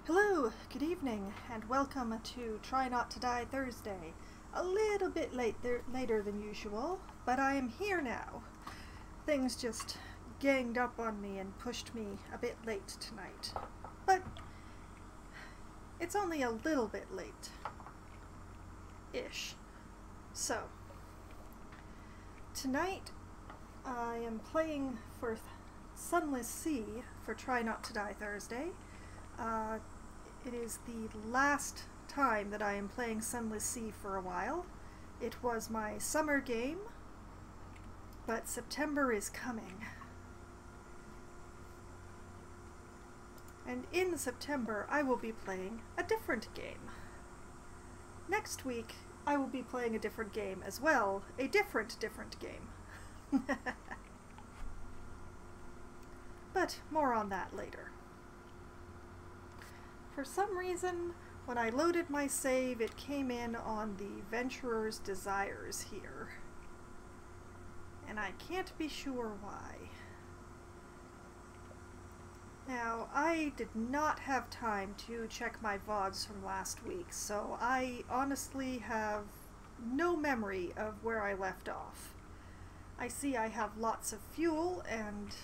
Hello, good evening, and welcome to Try Not to Die Thursday. A little bit later than usual, but I am here now. Things just ganged up on me and pushed me a bit late tonight. But it's only a little bit late-ish. So, tonight I am playing for Sunless Sea for Try Not to Die Thursday. It is the last time that I am playing Sunless Sea for a while. It was my summer game, but September is coming. And in September I will be playing a different game. Next week I will be playing a different game as well, a different game. But more on that later. For some reason, when I loaded my save, it came in on the Venturer's Desires here. And I can't be sure why. Now, I did not have time to check my VODs from last week, so I honestly have no memory of where I left off. I see I have lots of fuel and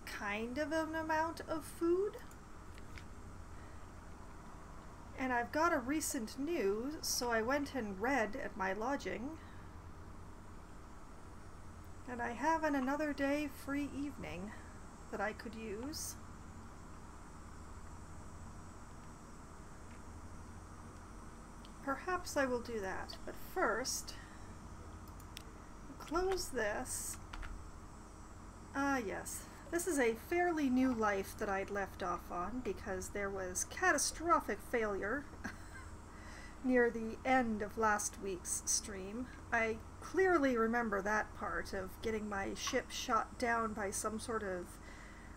kind of an amount of food. And I've got a recent news, so I went and read at my lodging. And I have an another day free evening that I could use. Perhaps I will do that, but first, close this. Yes. This is a fairly new life that I'd left off on because there was catastrophic failure near the end of last week's stream. I clearly remember that part of getting my ship shot down by some sort of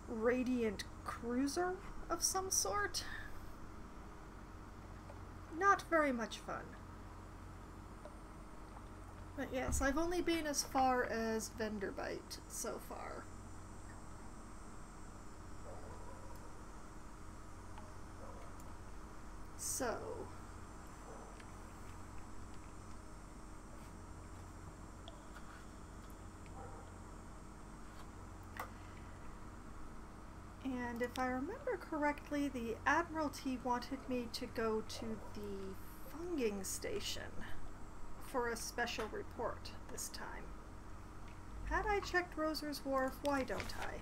radiant cruiser of some sort. Not very much fun. But yes, I've only been as far as Vanderbite so far. So, and if I remember correctly, the Admiralty wanted me to go to the funging station for a special report this time. Had I checked Roser's Wharf, why don't I?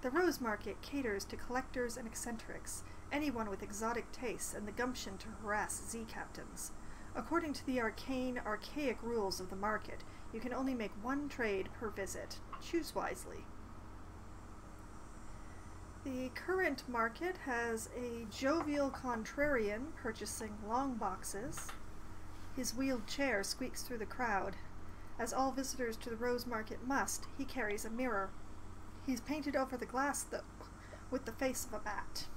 The Rose Market caters to collectors and eccentrics, anyone with exotic tastes and the gumption to harass Z-captains. According to the archaic rules of the market, you can only make one trade per visit. Choose wisely. The current market has a jovial contrarian purchasing long boxes. His wheeled chair squeaks through the crowd. As all visitors to the Rose Market must, he carries a mirror. He's painted over the glass, though, with the face of a bat.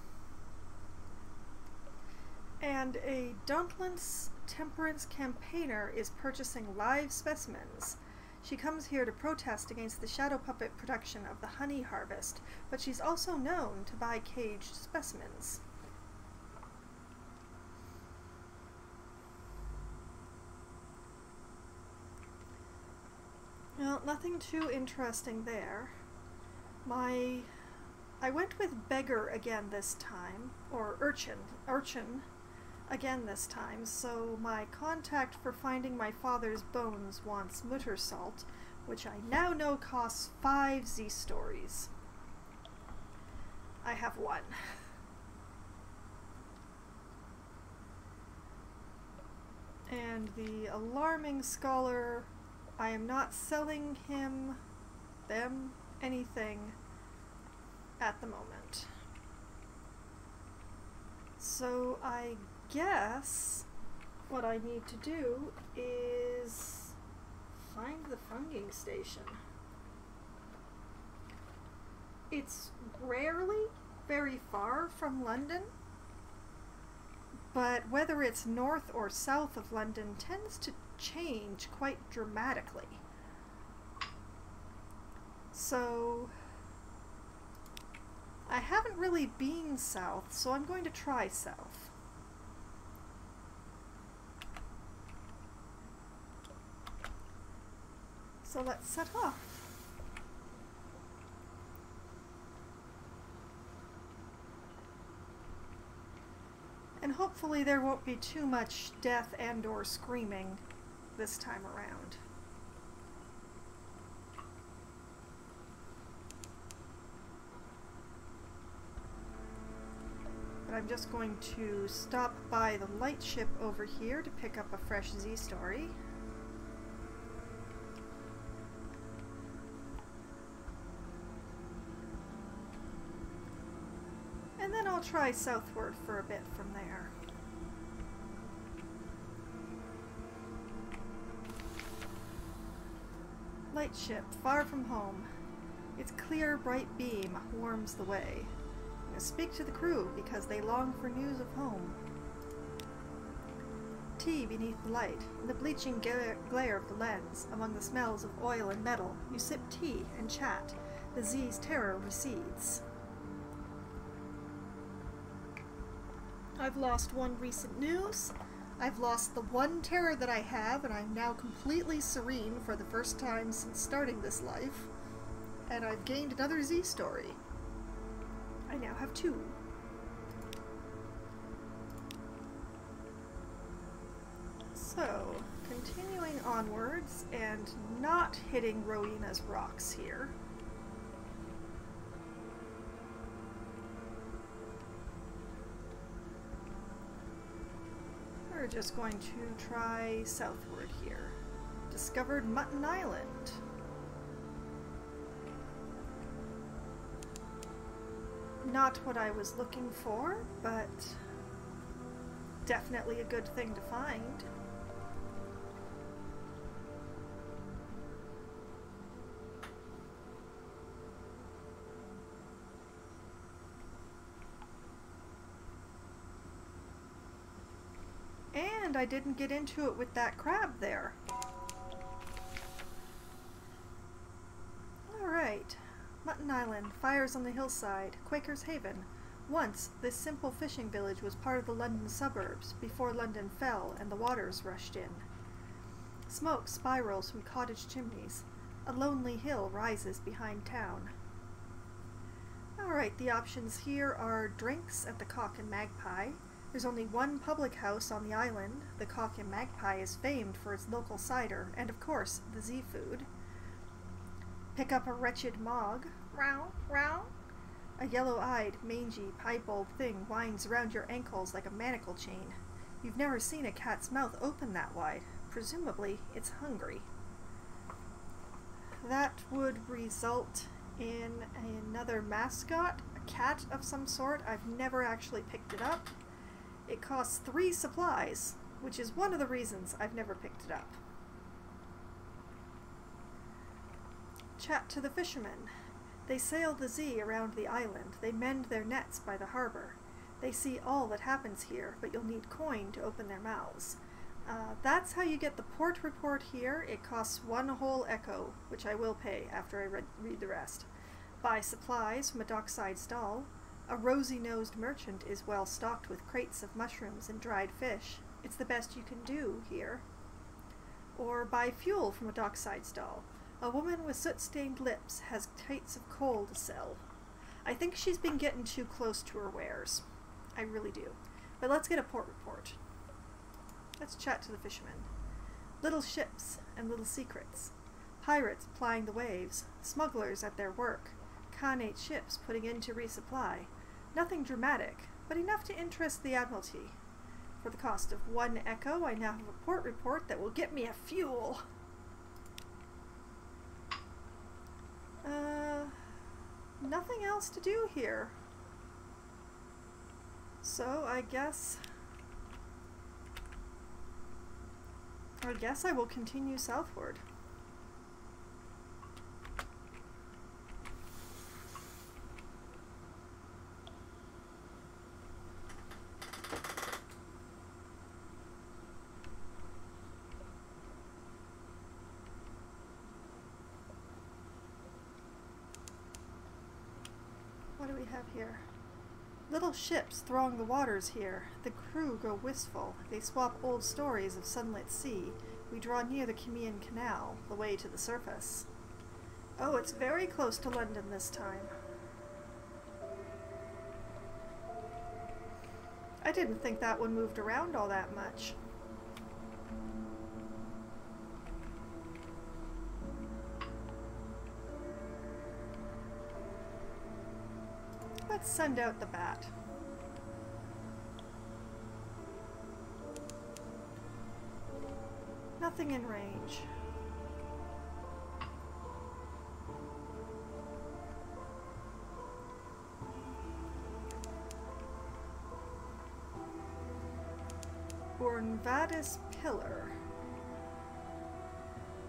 And a dauntless temperance campaigner is purchasing live specimens. She comes here to protest against the shadow puppet production of the honey harvest, but she's also known to buy caged specimens. Well, nothing too interesting there. I went with beggar again this time, or urchin again this time, so my contact for finding my father's bones wants mutter salt, which I now know costs 5 Z-stories. I have 1. And the alarming scholar, I am not selling them, anything at the moment. So I guess what I need to do is find the funging station. It's rarely very far from London, but whether it's north or south of London tends to change quite dramatically. So I haven't really been south, so I'm going to try south. So let's set off. And hopefully there won't be too much death and or screaming this time around. But I'm just going to stop by the lightship over here to pick up a fresh Z story. And then I'll try southward for a bit from there. Lightship, far from home. Its clear, bright beam warms the way. I speak to the crew because they long for news of home. Tea beneath the light, in the bleaching glare of the lens, among the smells of oil and metal, you sip tea and chat. The Z's terror recedes. I've lost one recent news. I've lost the one terror that I have, and I'm now completely serene for the first time since starting this life. And I've gained another Z story. I now have 2. So, continuing onwards and not hitting Rowena's rocks here. We're just going to try southward here. Discovered Mutton Island. Not what I was looking for, but definitely a good thing to find. And I didn't get into it with that crab there. Alright. Mutton Island, fires on the hillside, Quaker's Haven. Once, this simple fishing village was part of the London suburbs, before London fell and the waters rushed in. Smoke spirals from cottage chimneys. A lonely hill rises behind town. Alright, the options here are drinks at the Cock and Magpie. There's only one public house on the island. The Cock and Magpie is famed for its local cider, and of course, the Z-food. Pick up a wretched mog. Row, row. A yellow-eyed, mangy, piebald thing winds around your ankles like a manacle chain. You've never seen a cat's mouth open that wide. Presumably, it's hungry. That would result in another mascot, a cat of some sort. I've never actually picked it up. It costs 3 supplies, which is one of the reasons I've never picked it up. Chat to the fishermen. They sail the Z around the island. They mend their nets by the harbor. They see all that happens here, but you'll need coin to open their mouths. That's how you get the port report here. It costs 1 whole echo, which I will pay after I read the rest. Buy supplies from a dockside stall. A rosy-nosed merchant is well stocked with crates of mushrooms and dried fish. It's the best you can do here. Or buy fuel from a dockside stall. A woman with soot-stained lips has crates of coal to sell. I think she's been getting too close to her wares. I really do. But let's get a port report. Let's chat to the fishermen. Little ships and little secrets. Pirates plying the waves. Smugglers at their work. Khanate ships putting in to resupply. Nothing dramatic, but enough to interest the Admiralty. For the cost of 1 echo, I now have a port report that will get me a fuel. Nothing else to do here. So I guess I will continue southward. What do we have here? Little ships throng the waters here. The crew grow wistful. They swap old stories of Sunless Sea. We draw near the Crimean Canal, the way to the surface. Oh, it's very close to London this time. I didn't think that one moved around all that much. Let's send out the bat. Nothing in range. Bornvadis Pillar.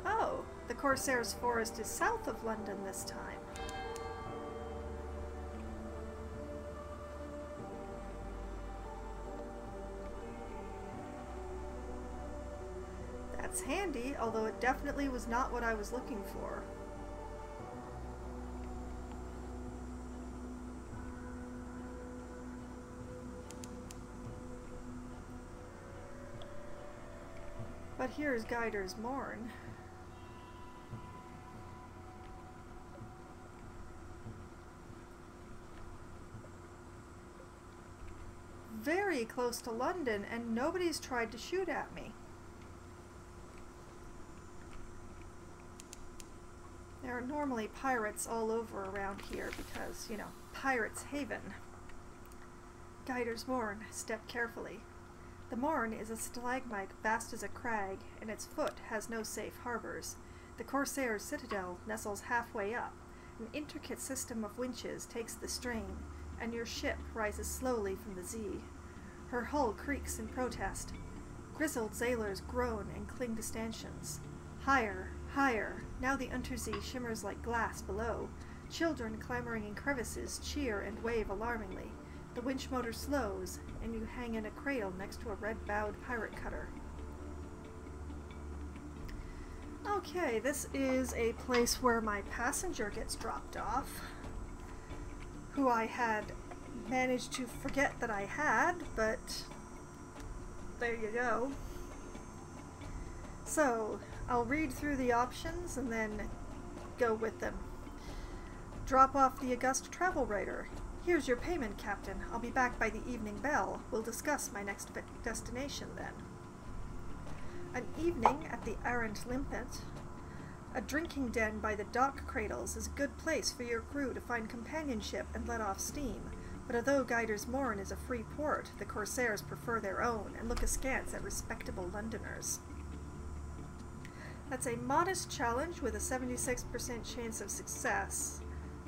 Oh, the Corsair's Forest is south of London this time. That's handy, although it definitely was not what I was looking for. But here's Guider's Morn. Very close to London, and nobody's tried to shoot at me. There are normally pirates all over around here because, you know, Pirates' Haven. Guider's Morn, step carefully. The Morn is a stalagmite vast as a crag, and its foot has no safe harbors. The Corsair's citadel nestles halfway up. An intricate system of winches takes the strain, and your ship rises slowly from the sea. Her hull creaks in protest. Grizzled sailors groan and cling to stanchions. Higher, higher, now the Untersee shimmers like glass below. Children clambering in crevices cheer and wave alarmingly. The winch motor slows, and you hang in a cradle next to a red-bowed pirate cutter. Okay, this is a place where my passenger gets dropped off, who I had managed to forget that I had, but there you go. So, I'll read through the options and then go with them. Drop off the august travel writer. Here's your payment, Captain. I'll be back by the evening bell. We'll discuss my next destination then. An evening at the Arrant Limpet. A drinking den by the dock cradles is a good place for your crew to find companionship and let off steam. But although Guider's Morn is a free port, the Corsairs prefer their own and look askance at respectable Londoners. That's a modest challenge with a 76% chance of success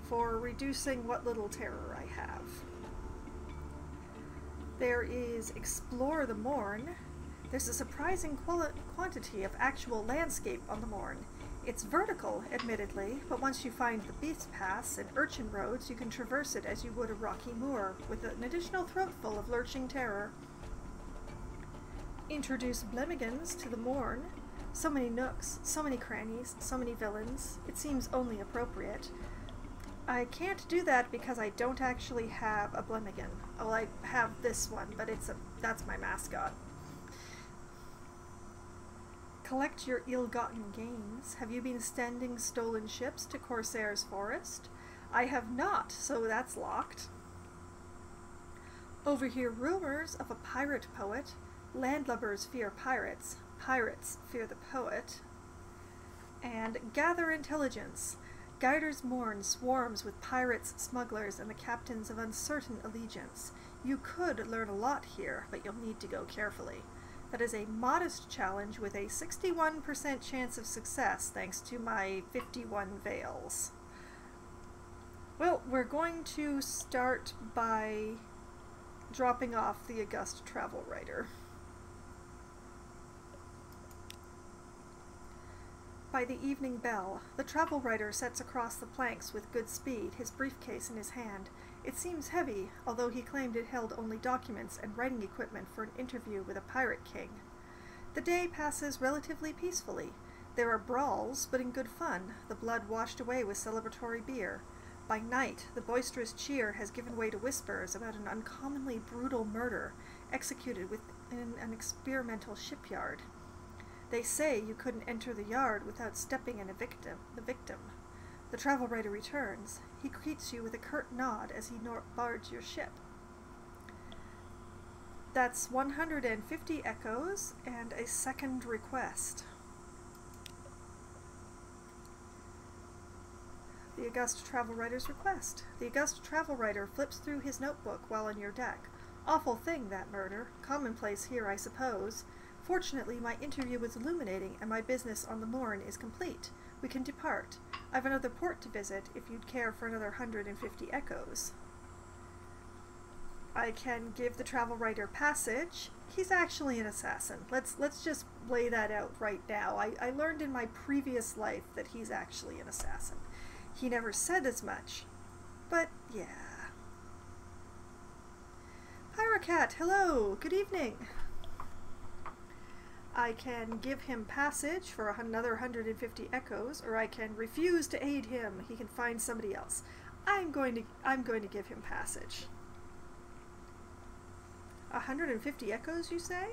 for reducing what little terror I have. There is Explore the Morn. There's a surprising quantity of actual landscape on the Morn. It's vertical, admittedly, but once you find the beast paths and urchin roads, you can traverse it as you would a rocky moor, with an additional throatful of lurching terror. Introduce Blemigans to the Morn. So many nooks, so many crannies, so many villains. It seems only appropriate. I can't do that because I don't actually have a Blemigan. Well, I have this one, but that's my mascot. Collect your ill-gotten gains. Have you been sending stolen ships to Corsair's Forest? I have not, so that's locked. Overhear rumors of a pirate poet. Landlubbers fear pirates. Pirates fear the poet. And gather intelligence. Guider's Morn swarms with pirates, smugglers, and the captains of uncertain allegiance. You could learn a lot here, but you'll need to go carefully. That is a modest challenge with a 61% chance of success thanks to my 51 veils. Well, we're going to start by dropping off the august travel writer. By the evening bell, the travel writer sets across the planks with good speed, his briefcase in his hand. It seems heavy, although he claimed it held only documents and writing equipment for an interview with a pirate king. The day passes relatively peacefully. There are brawls, but in good fun, the blood washed away with celebratory beer. By night, the boisterous cheer has given way to whispers about an uncommonly brutal murder executed within an experimental shipyard. They say you couldn't enter the yard without stepping in the victim. The travel writer returns. He greets you with a curt nod as he boards your ship. That's 150 echoes and a second request. The august travel writer's request. The august travel writer flips through his notebook while on your deck. Awful thing, that murder. Commonplace here, I suppose. Fortunately, my interview was illuminating, and my business on the morn is complete. We can depart. I've another port to visit, if you'd care for another 150 echoes. I can give the travel writer passage. He's actually an assassin. Let's just lay that out right now. I learned in my previous life that he's actually an assassin. He never said as much, but yeah. Pyrocat, hello, good evening. I can give him passage for another 150 echoes, or I can refuse to aid him. He can find somebody else. I'm going to give him passage. 150 echoes, you say?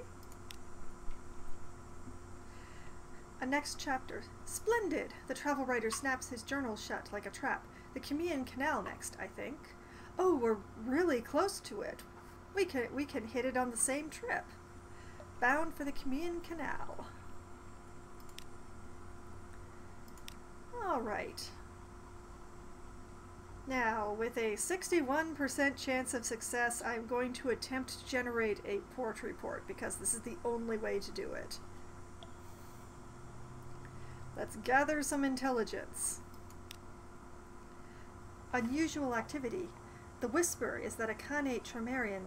A next chapter. Splendid! The travel writer snaps his journal shut like a trap. The Crimean Canal next, I think. Oh, we're really close to it. We can hit it on the same trip. Bound for the Crimean Canal. All right. Now, with a 61% chance of success, I'm going to attempt to generate a port report because this is the only way to do it. Let's gather some intelligence. Unusual activity. The whisper is that a Khanate Tremarian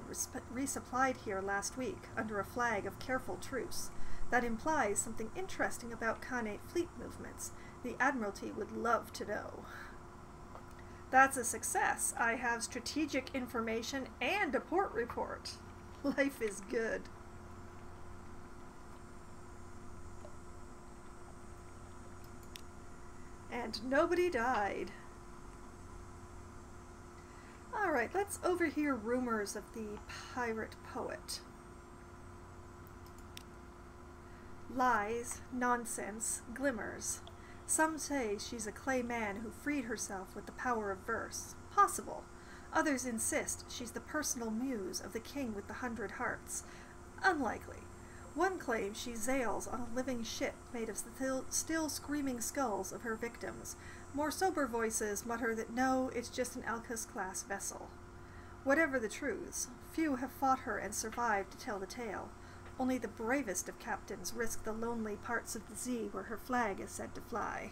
resupplied here last week under a flag of careful truce. That implies something interesting about Khanate fleet movements. The Admiralty would love to know. That's a success. I have strategic information and a port report. Life is good. And nobody died. Alright, let's overhear rumors of the pirate poet. Lies, nonsense, glimmers. Some say she's a clay man who freed herself with the power of verse. Possible. Others insist she's the personal muse of the king with the 100 hearts. Unlikely. One claims she sails on a living ship made of still screaming skulls of her victims. More sober voices mutter that no, it's just an Alcus-class vessel. Whatever the truths, few have fought her and survived to tell the tale. Only the bravest of captains risk the lonely parts of the sea where her flag is said to fly.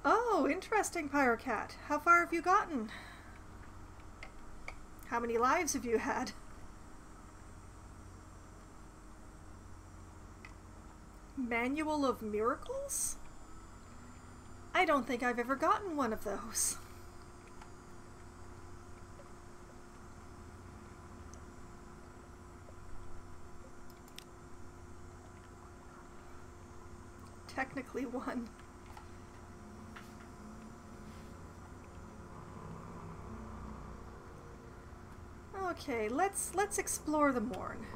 Oh, interesting, Pyrocat. How far have you gotten? How many lives have you had? Manual of Miracles? I don't think I've ever gotten one of those. Technically one. Okay, let's explore the morn.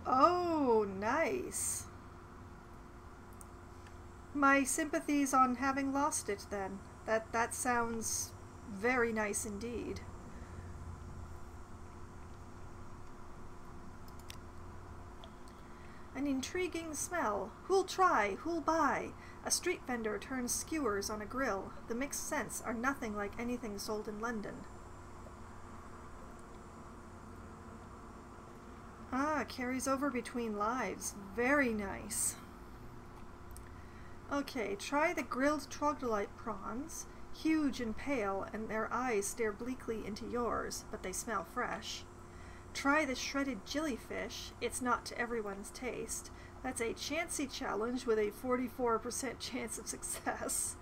Oh, nice. My sympathies on having lost it then. That sounds very nice indeed. An intriguing smell. Who'll try? Who'll buy? A street vendor turns skewers on a grill. The mixed scents are nothing like anything sold in London. Ah, carries over between lives. Very nice. Okay, try the grilled troglodyte prawns. Huge and pale, and their eyes stare bleakly into yours, but they smell fresh. Try the shredded jellyfish. It's not to everyone's taste. That's a chancy challenge with a 44% chance of success.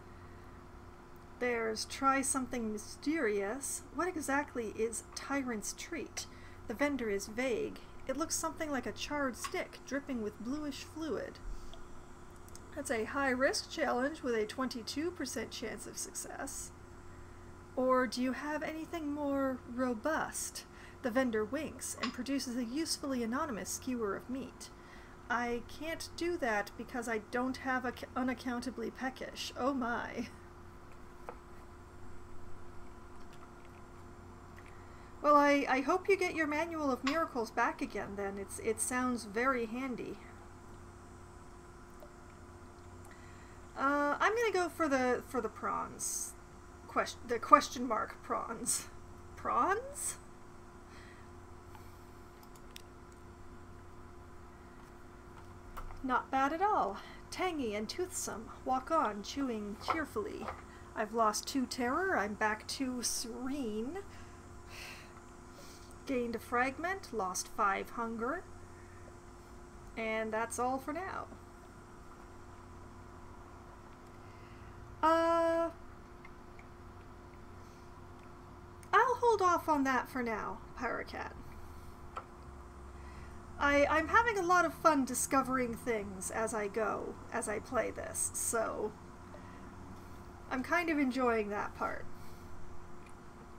There's try something mysterious. What exactly is Tyrant's Treat? The vendor is vague. It looks something like a charred stick, dripping with bluish fluid. That's a high-risk challenge with a 22% chance of success. Or do you have anything more robust? The vendor winks and produces a usefully anonymous skewer of meat. I can't do that because I don't have unaccountably peckish. Oh my. Well, I hope you get your Manual of Miracles back again then. It sounds very handy. I'm gonna go for the prawns. The question mark prawns. Prawns? Not bad at all. Tangy and toothsome. Walk on, chewing cheerfully. I've lost 2 terror. I'm back to serene. Gained a fragment. Lost 5 hunger. And that's all for now. I'll hold off on that for now, Pyrocat. I'm having a lot of fun discovering things as I go, as I play this, so I'm kind of enjoying that part.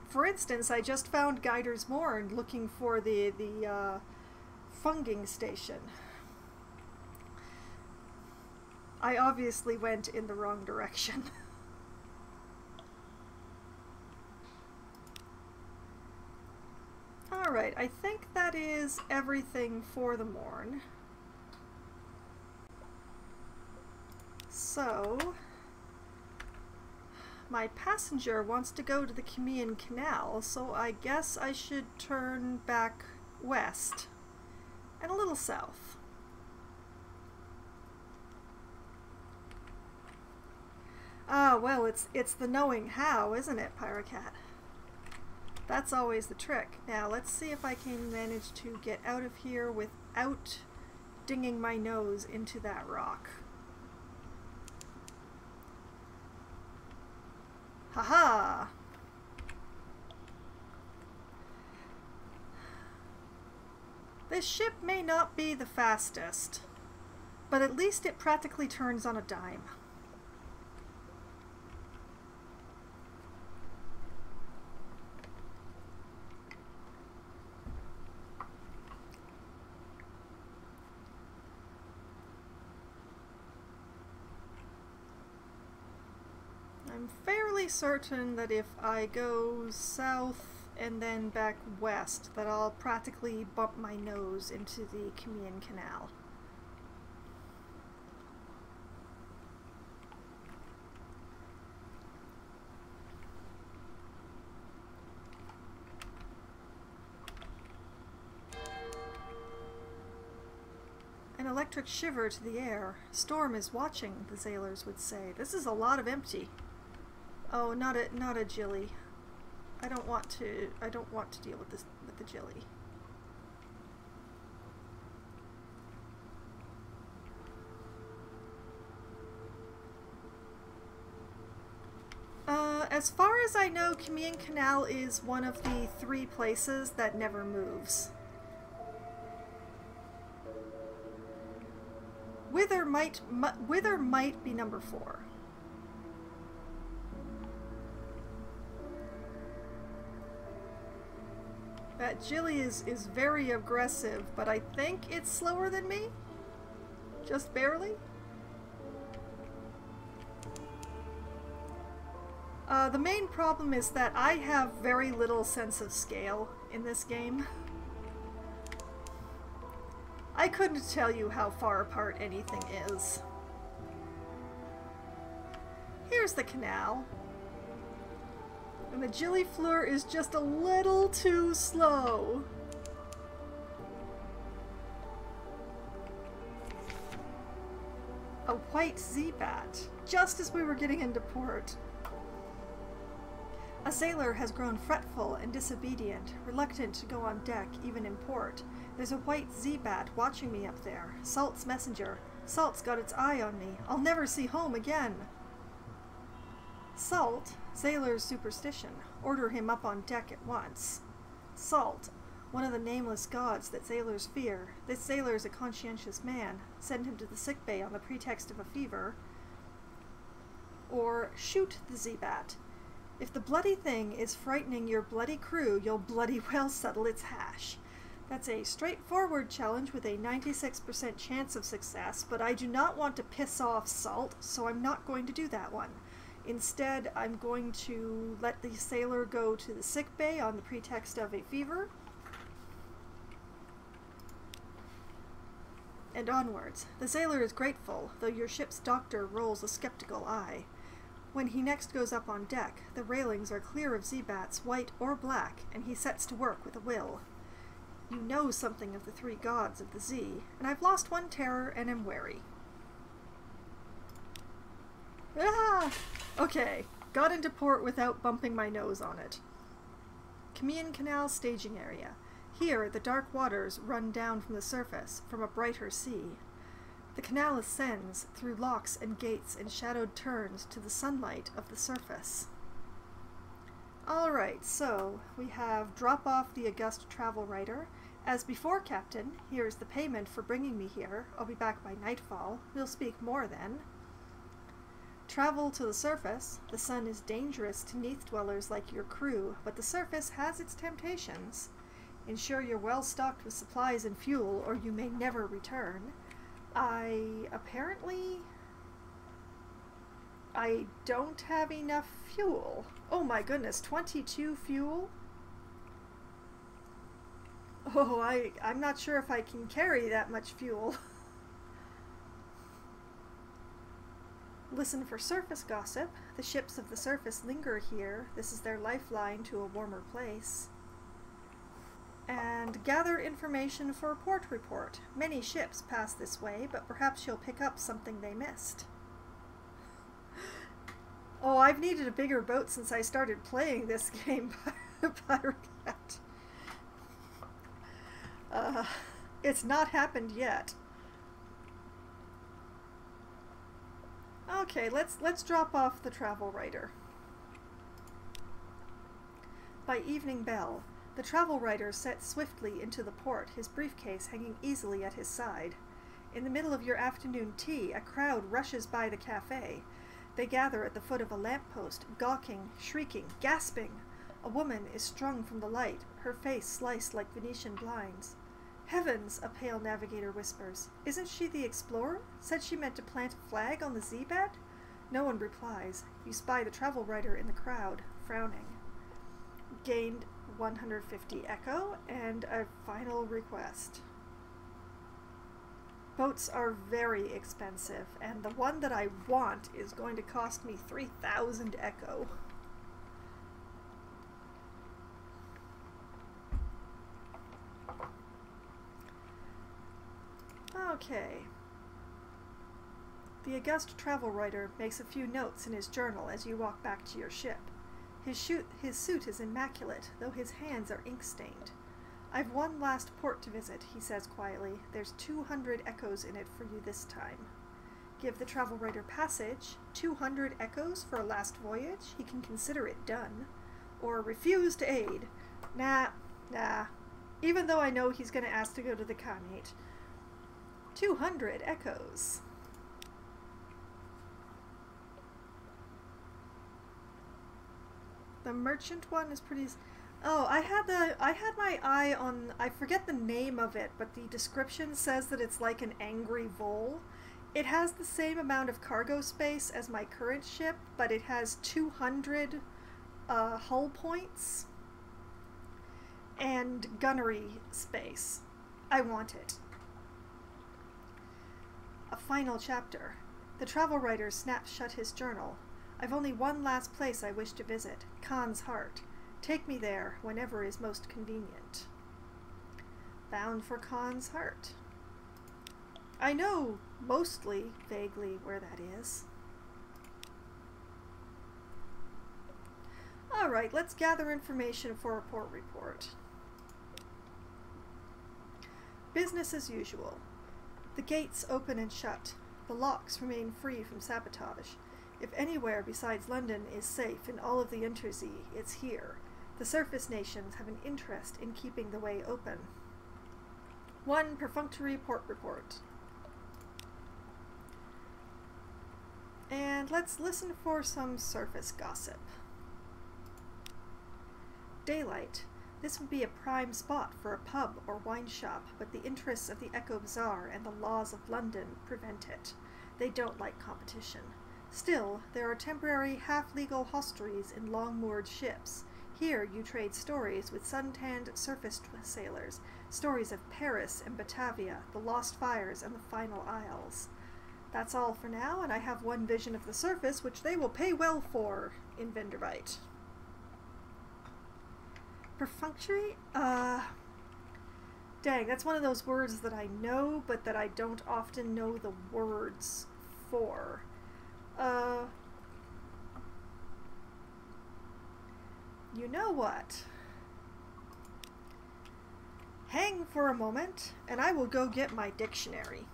For instance, I just found Guider's Mourn looking for the funging station. I obviously went in the wrong direction. Alright, I think that is everything for the morn. So, my passenger wants to go to the Crimean Canal, so I guess I should turn back west and a little south. Ah, well, it's the knowing how, isn't it, Pyrocat? That's always the trick. Now, let's see if I can manage to get out of here without dinging my nose into that rock. Haha! This ship may not be the fastest, but at least it practically turns on a dime. I'm fairly certain that if I go south and then back west, that I'll practically bump my nose into the Crimean Canal. An electric shiver to the air. Storm is watching, the sailors would say. This is a lot of empty. Oh, not a Jilly. I don't want to deal with the Jilly. As far as I know, Crimean Canal is one of the 3 places that never moves. Wither might be number 4. That Jilly is very aggressive, but I think it's slower than me? Just barely? The main problem is that I have very little sense of scale in this game. I couldn't tell you how far apart anything is. Here's the canal. And the Gillifleur is just a little too slow. A white Z-bat, just as we were getting into port. A sailor has grown fretful and disobedient, reluctant to go on deck, even in port. There's a white Z-bat watching me up there. Salt's messenger. Salt's got its eye on me. I'll never see home again. Salt, sailor's superstition. Order him up on deck at once. Salt, One of the nameless gods that sailors fear. This sailor is a conscientious man. Send him to the sick bay on the pretext of a fever. Or shoot the Z-Bat. If the bloody thing is frightening your bloody crew, you'll bloody well settle its hash. That's a straightforward challenge with a 96% chance of success, but I do not want to piss off Salt, so I'm not going to do that one. Instead, I'm going to let the sailor go to the sick bay on the pretext of a fever. And onwards. The sailor is grateful, though your ship's doctor rolls a skeptical eye. When he next goes up on deck, the railings are clear of Z-Bats, white or black, and he sets to work with a will. You know something of the three gods of the Z, and I've lost one terror and am wary. Ah! Okay, got into port without bumping my nose on it. Camille Canal staging area. Here, the dark waters run down from the surface, from a brighter sea. The canal ascends through locks and gates and shadowed turns to the sunlight of the surface. Alright, so we have drop off the august travel writer. As before, Captain, here's the payment for bringing me here. I'll be back by nightfall. We'll speak more then. Travel to the surface. The sun is dangerous to Neath dwellers like your crew, but the surface has its temptations. Ensure you're well stocked with supplies and fuel, or you may never return. I don't have enough fuel. Oh my goodness, 22 fuel? Oh, I'm not sure if I can carry that much fuel. Listen for surface gossip. The ships of the surface linger here. This is their lifeline to a warmer place. And gather information for a port report. Many ships pass this way, but perhaps you'll pick up something they missed. Oh, I've needed a bigger boat since I started playing this game, Pirate Cat. It's not happened yet. Okay, let's drop off the travel writer. By evening bell, the travel writer sets swiftly into the port, his briefcase hanging easily at his side. In the middle of your afternoon tea, a crowd rushes by the cafe. They gather at the foot of a lamppost, gawking, shrieking, gasping. A woman is strung from the light, her face sliced like Venetian blinds. Heavens, a pale navigator whispers. Isn't she the explorer? Said she meant to plant a flag on the Z-Bat? No one replies. You spy the travel writer in the crowd, frowning. Gained 150 echo and a final request. Boats are very expensive, and the one that I want is going to cost me 3,000 echo. Okay. The august travel writer makes a few notes in his journal as you walk back to your ship. His suit is immaculate, though his hands are ink-stained. I've one last port to visit, he says quietly. There's 200 echoes in it for you this time. Give the travel writer passage, 200 echoes for a last voyage, he can consider it done. Or refuse to aid. Nah. Even though I know he's going to ask to go to the Khanate. 200 echoes. The merchant one is pretty... Oh, I had my eye on... I forget the name of it, but the description says that it's like an angry vole. It has the same amount of cargo space as my current ship, but it has 200 hull points and gunnery space. I want it. A final chapter. The travel writer snaps shut his journal. I've only one last place I wish to visit, Khan's Heart. Take me there whenever is most convenient. Bound for Khan's Heart. I know mostly, vaguely, where that is. Alright, let's gather information for a port report. Business as usual. The gates open and shut. The locks remain free from sabotage. If anywhere besides London is safe in all of the Intersea, it's here. The surface nations have an interest in keeping the way open. 1 perfunctory port report. And let's listen for some surface gossip. Daylight. This would be a prime spot for a pub or wine shop, but the interests of the Echo Bazaar and the laws of London prevent it. They don't like competition. Still, there are temporary, half-legal hostelries in long-moored ships. Here you trade stories with sun-tanned surface sailors, stories of Paris and Batavia, the Lost Fires, and the Final Isles. That's all for now, and I have one vision of the surface, which they will pay well for in Venderbite. Perfunctory? Dang, that's one of those words that I know, but that I don't often know the words for. You know what? Hang for a moment, and I will go get my dictionary.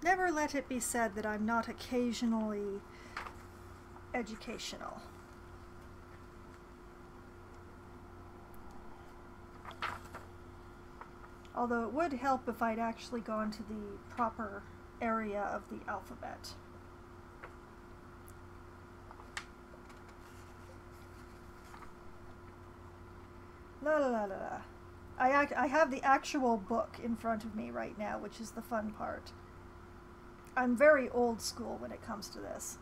Never let it be said that I'm not occasionally educational. Although it would help if I'd actually gone to the proper area of the alphabet. La la la la la. I have the actual book in front of me right now, which is the fun part. I'm very old school when it comes to this.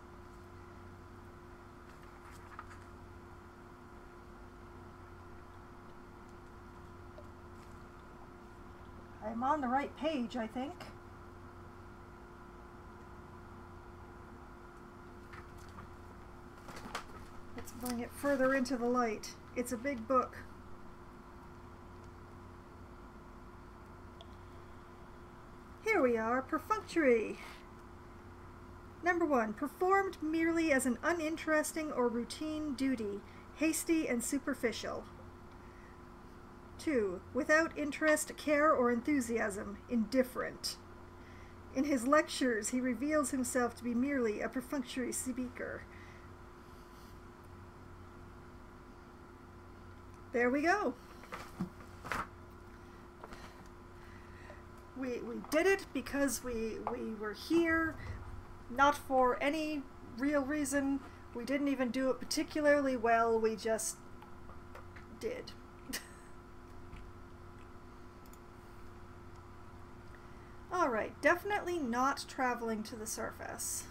I'm on the right page, I think. Let's bring it further into the light. It's a big book. Here we are, perfunctory. Number 1, performed merely as an uninteresting or routine duty, hasty and superficial. 2, without interest, care, or enthusiasm, indifferent. In his lectures, he reveals himself to be merely a perfunctory speaker. There we go. We did it because we were here, not for any real reason. We didn't even do it particularly well, we just did. Alright, definitely not traveling to the surface.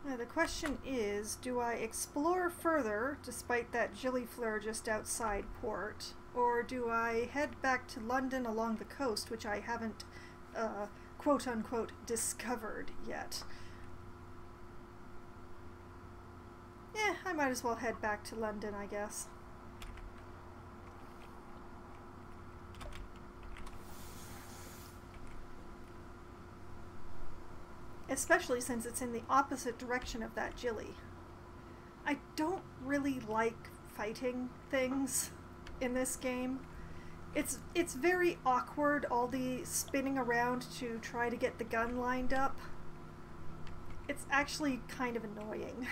Now the question is, do I explore further, despite that Gillifleur just outside port, or do I head back to London along the coast, which I haven't, quote-unquote, discovered yet? Yeah, I might as well head back to London, I guess. Especially since it's in the opposite direction of that Jilly. I don't really like fighting things in this game. It's very awkward, all the spinning around to try to get the gun lined up. It's actually kind of annoying.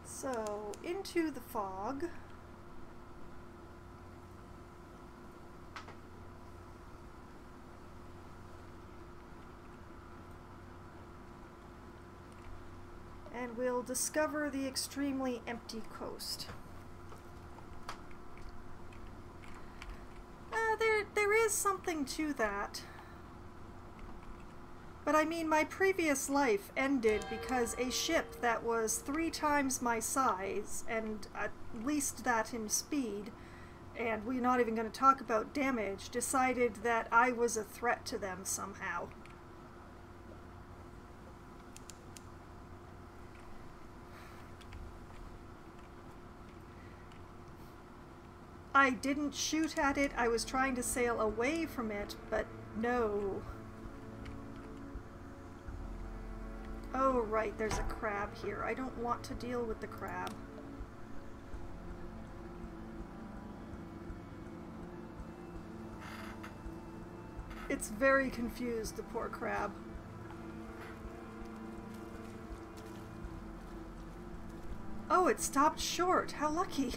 So, into the fog. And we'll discover the extremely empty coast. There is something to that. But I mean, my previous life ended because a ship that was 3 times my size, and at least that in speed, and we're not even going to talk about damage, decided that I was a threat to them somehow. I didn't shoot at it, I was trying to sail away from it, but no. Oh right, there's a crab here. I don't want to deal with the crab. It's very confused, the poor crab. Oh, it stopped short. How lucky.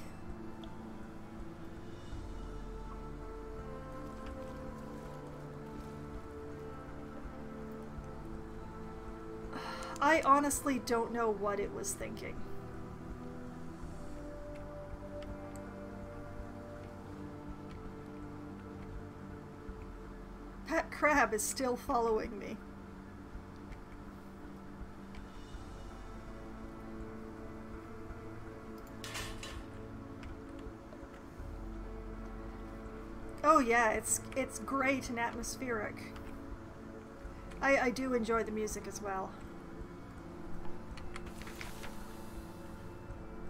I honestly don't know what it was thinking. That crab is still following me. Oh yeah, it's great and atmospheric. I do enjoy the music as well.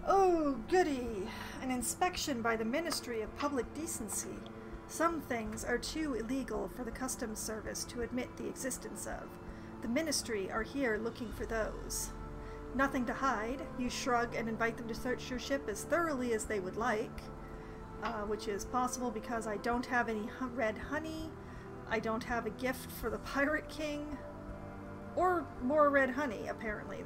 Oh, goody! An inspection by the Ministry of Public Decency. Some things are too illegal for the Customs Service to admit the existence of. The Ministry are here looking for those. Nothing to hide. You shrug and invite them to search your ship as thoroughly as they would like, which is possible because I don't have any red honey, I don't have a gift for the Pirate King, or more red honey, apparently.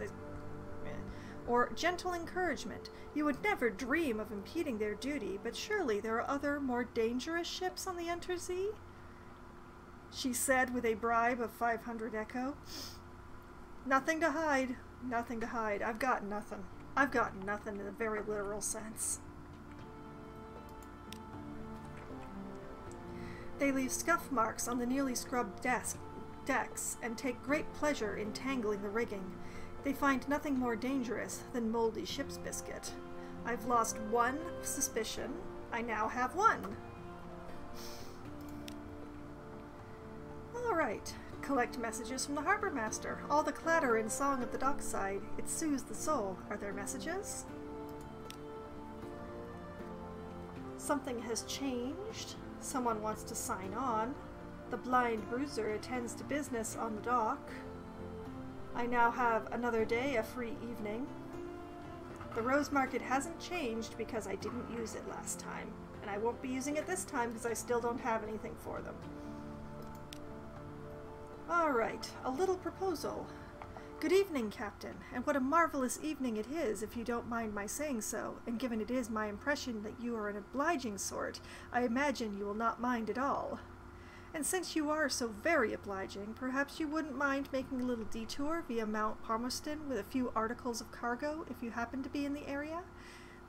Or gentle encouragement. You would never dream of impeding their duty, but surely there are other, more dangerous ships on the Untersee? She said with a bribe of 500 echo. Nothing to hide. Nothing to hide. I've got nothing. I've got nothing in a very literal sense. They leave scuff marks on the nearly scrubbed decks and take great pleasure in tangling the rigging. They find nothing more dangerous than moldy ship's biscuit. I've lost 1 suspicion. I now have 1. All right. Collect messages from the harbor master. All the clatter and song of the dockside. It soothes the soul. Are there messages? Something has changed. Someone wants to sign on. The blind bruiser attends to business on the dock. I now have another day, a free evening. The rose market hasn't changed because I didn't use it last time, and I won't be using it this time because I still don't have anything for them. Alright, a little proposal. Good evening, Captain, and what a marvelous evening it is, if you don't mind my saying so, and given it is my impression that you are an obliging sort, I imagine you will not mind at all. And since you are so very obliging, perhaps you wouldn't mind making a little detour via Mount Palmerston with a few articles of cargo if you happen to be in the area?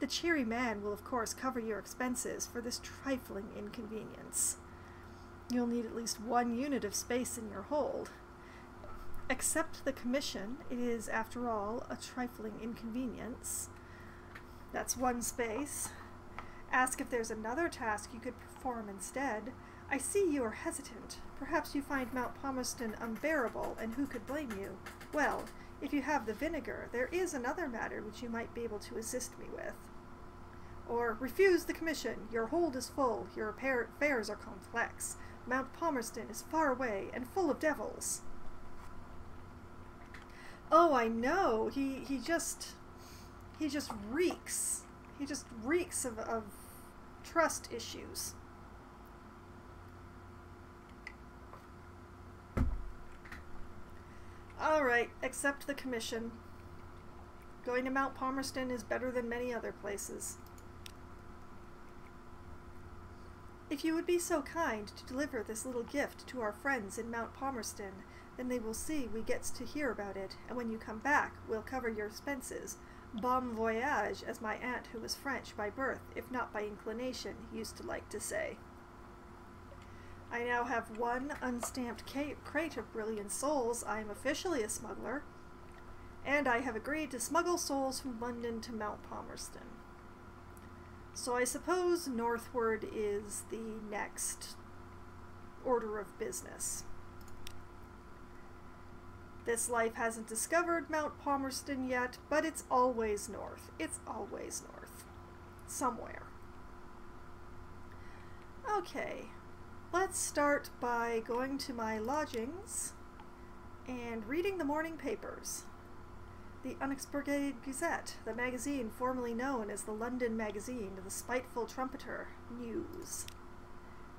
The cheery man will of course cover your expenses for this trifling inconvenience. You'll need at least 1 unit of space in your hold. Accept the commission. It is, after all, a trifling inconvenience. That's 1 space. Ask if there's another task you could perform instead. I see you are hesitant. Perhaps you find Mount Palmerston unbearable, and who could blame you? Well, if you have the vinegar, there is another matter which you might be able to assist me with. Or, refuse the commission. Your hold is full. Your affairs are complex. Mount Palmerston is far away and full of devils. Oh, I know. He just reeks. He just reeks of trust issues. Alright, accept the commission. Going to Mount Palmerston is better than many other places. If you would be so kind to deliver this little gift to our friends in Mount Palmerston, then they will see we gets to hear about it, and when you come back, we'll cover your expenses. Bon voyage, as my aunt, who was French by birth, if not by inclination, used to like to say. I now have one unstamped crate of brilliant souls. I am officially a smuggler. And I have agreed to smuggle souls from London to Mount Palmerston. So I suppose northward is the next order of business. This life hasn't discovered Mount Palmerston yet, but it's always north. It's always north. Somewhere. Okay, let's start by going to my lodgings and reading the morning papers. The Unexpurgated Gazette, the magazine formerly known as the London Magazine, the spiteful trumpeter, news.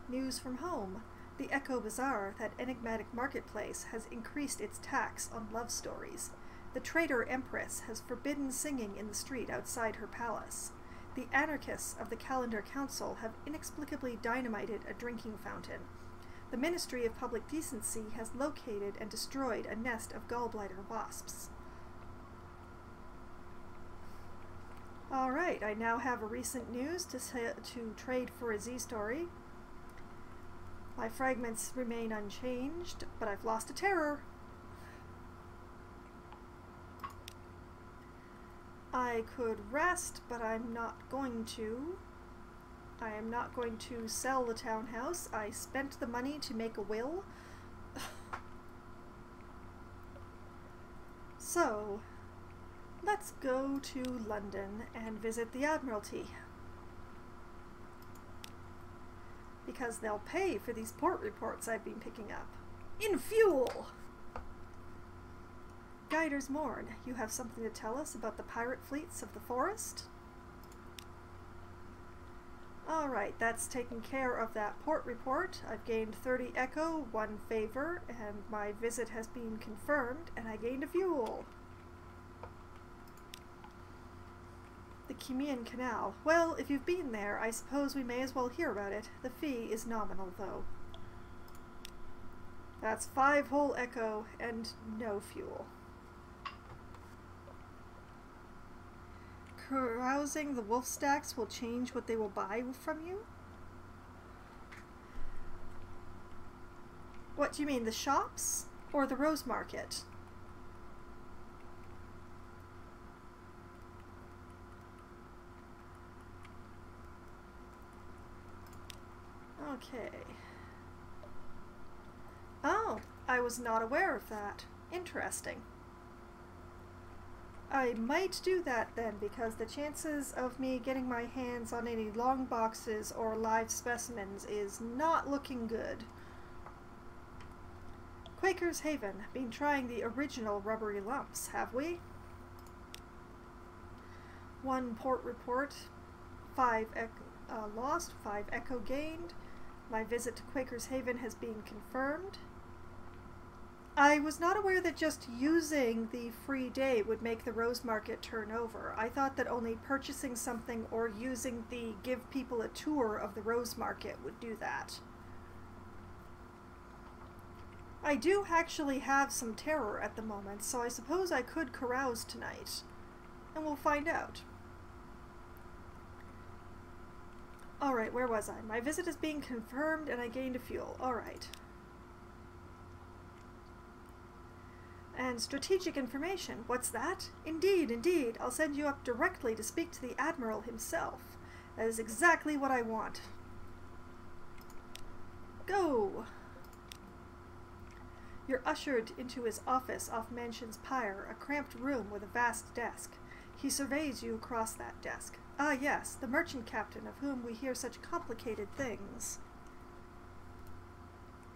News from home. The Echo Bazaar, that enigmatic marketplace, has increased its tax on love stories. The traitor Empress has forbidden singing in the street outside her palace. The anarchists of the Calendar Council have inexplicably dynamited a drinking fountain. The Ministry of Public Decency has located and destroyed a nest of gallbladder wasps. Alright, I now have a recent news to trade for a Z-story. My fragments remain unchanged, but I've lost a terror. I could rest, but I'm not going to. I am not going to sell the townhouse. I spent the money to make a will. So, let's go to London and visit the Admiralty. Because they'll pay for these port reports I've been picking up. In fuel! Guiders Morn, you have something to tell us about the pirate fleets of the forest? Alright, that's taken care of that port report. I've gained 30 echo, 1 favor, and my visit has been confirmed, and I gained a fuel. The Crimean Canal. Well, if you've been there, I suppose we may as well hear about it. The fee is nominal, though. That's 5 whole echo and no fuel. Carousing the wolf stacks will change what they will buy from you? What do you mean, the shops? Or the rose market? Okay. Oh, I was not aware of that. Interesting. I might do that then, because the chances of me getting my hands on any long boxes or live specimens is not looking good. Quaker's Haven. Been trying the original rubbery lumps, have we? 1 port report, 5 lost, 5 echo gained. My visit to Quaker's Haven has been confirmed. I was not aware that just using the free day would make the rose market turn over. I thought that only purchasing something or using the give people a tour of the rose market would do that. I do actually have some terror at the moment, so I suppose I could carouse tonight. And we'll find out. Alright, where was I? My visit is being confirmed and I gained a fuel. Alright. And strategic information. What's that? Indeed, indeed. I'll send you up directly to speak to the Admiral himself. That is exactly what I want. Go! You're ushered into his office off Mansion's Pyre, a cramped room with a vast desk. He surveys you across that desk. Ah, yes, the merchant captain of whom we hear such complicated things.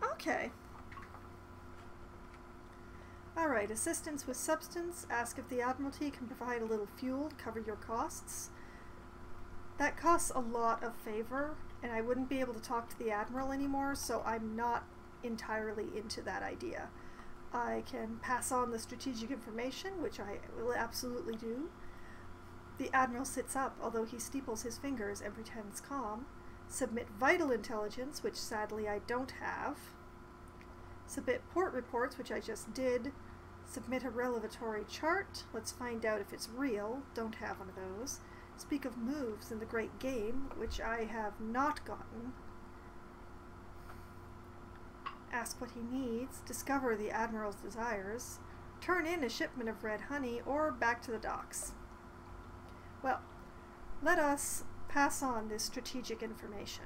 Okay. Alright, assistance with substance. Ask if the Admiralty can provide a little fuel to cover your costs. That costs a lot of favor, and I wouldn't be able to talk to the Admiral anymore, so I'm not entirely into that idea. I can pass on the strategic information, which I will absolutely do. The Admiral sits up, although he steeples his fingers and pretends calm. Submit vital intelligence, which sadly I don't have. Submit port reports, which I just did. Submit a revelatory chart. Let's find out if it's real. Don't have one of those. Speak of moves in the great game, which I have not gotten. ask what he needs, discover the Admiral's desires, turn in a shipment of red honey, or back to the docks. Well, let us pass on this strategic information.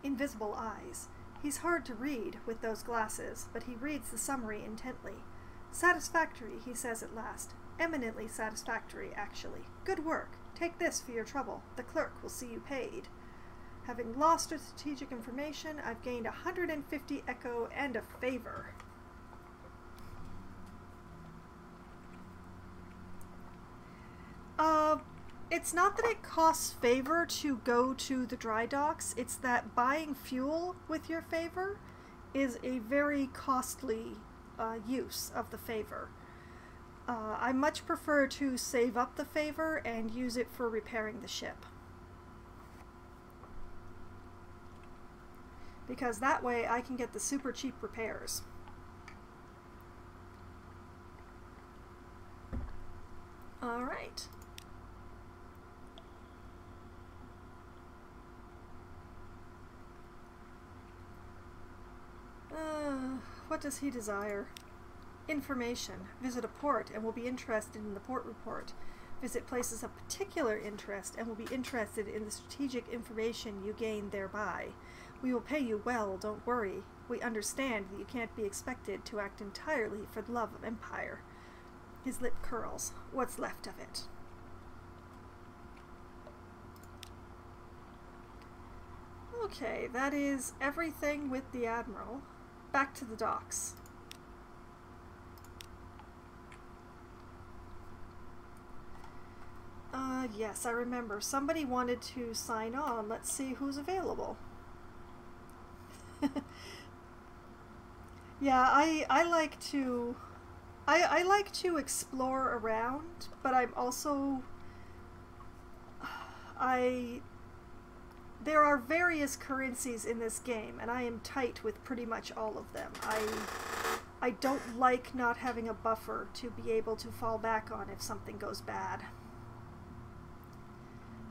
Invisible eyes. He's hard to read with those glasses, but he reads the summary intently. Satisfactory, he says at last. Eminently satisfactory, actually. Good work. Take this for your trouble. The clerk will see you paid. Having lost the strategic information, I've gained 150 echo and a favor. It's not that it costs favor to go to the dry docks, it's that buying fuel with your favor is a very costly use of the favor. I much prefer to save up the favor and use it for repairing the ship. Because that way I can get the super cheap repairs. Alright. What does he desire? Information. Visit a port and will be interested in the port report. Visit places of particular interest and will be interested in the strategic information you gain thereby. We will pay you well, don't worry. We understand that you can't be expected to act entirely for the love of empire. His lip curls. What's left of it? Okay, that is everything with the Admiral. Back to the docks. Yes, I remember. Somebody wanted to sign on. Let's see who's available. Yeah, I like to... I like to explore around, but I'm also... There are various currencies in this game, and I am tight with pretty much all of them. I don't like not having a buffer to be able to fall back on if something goes bad.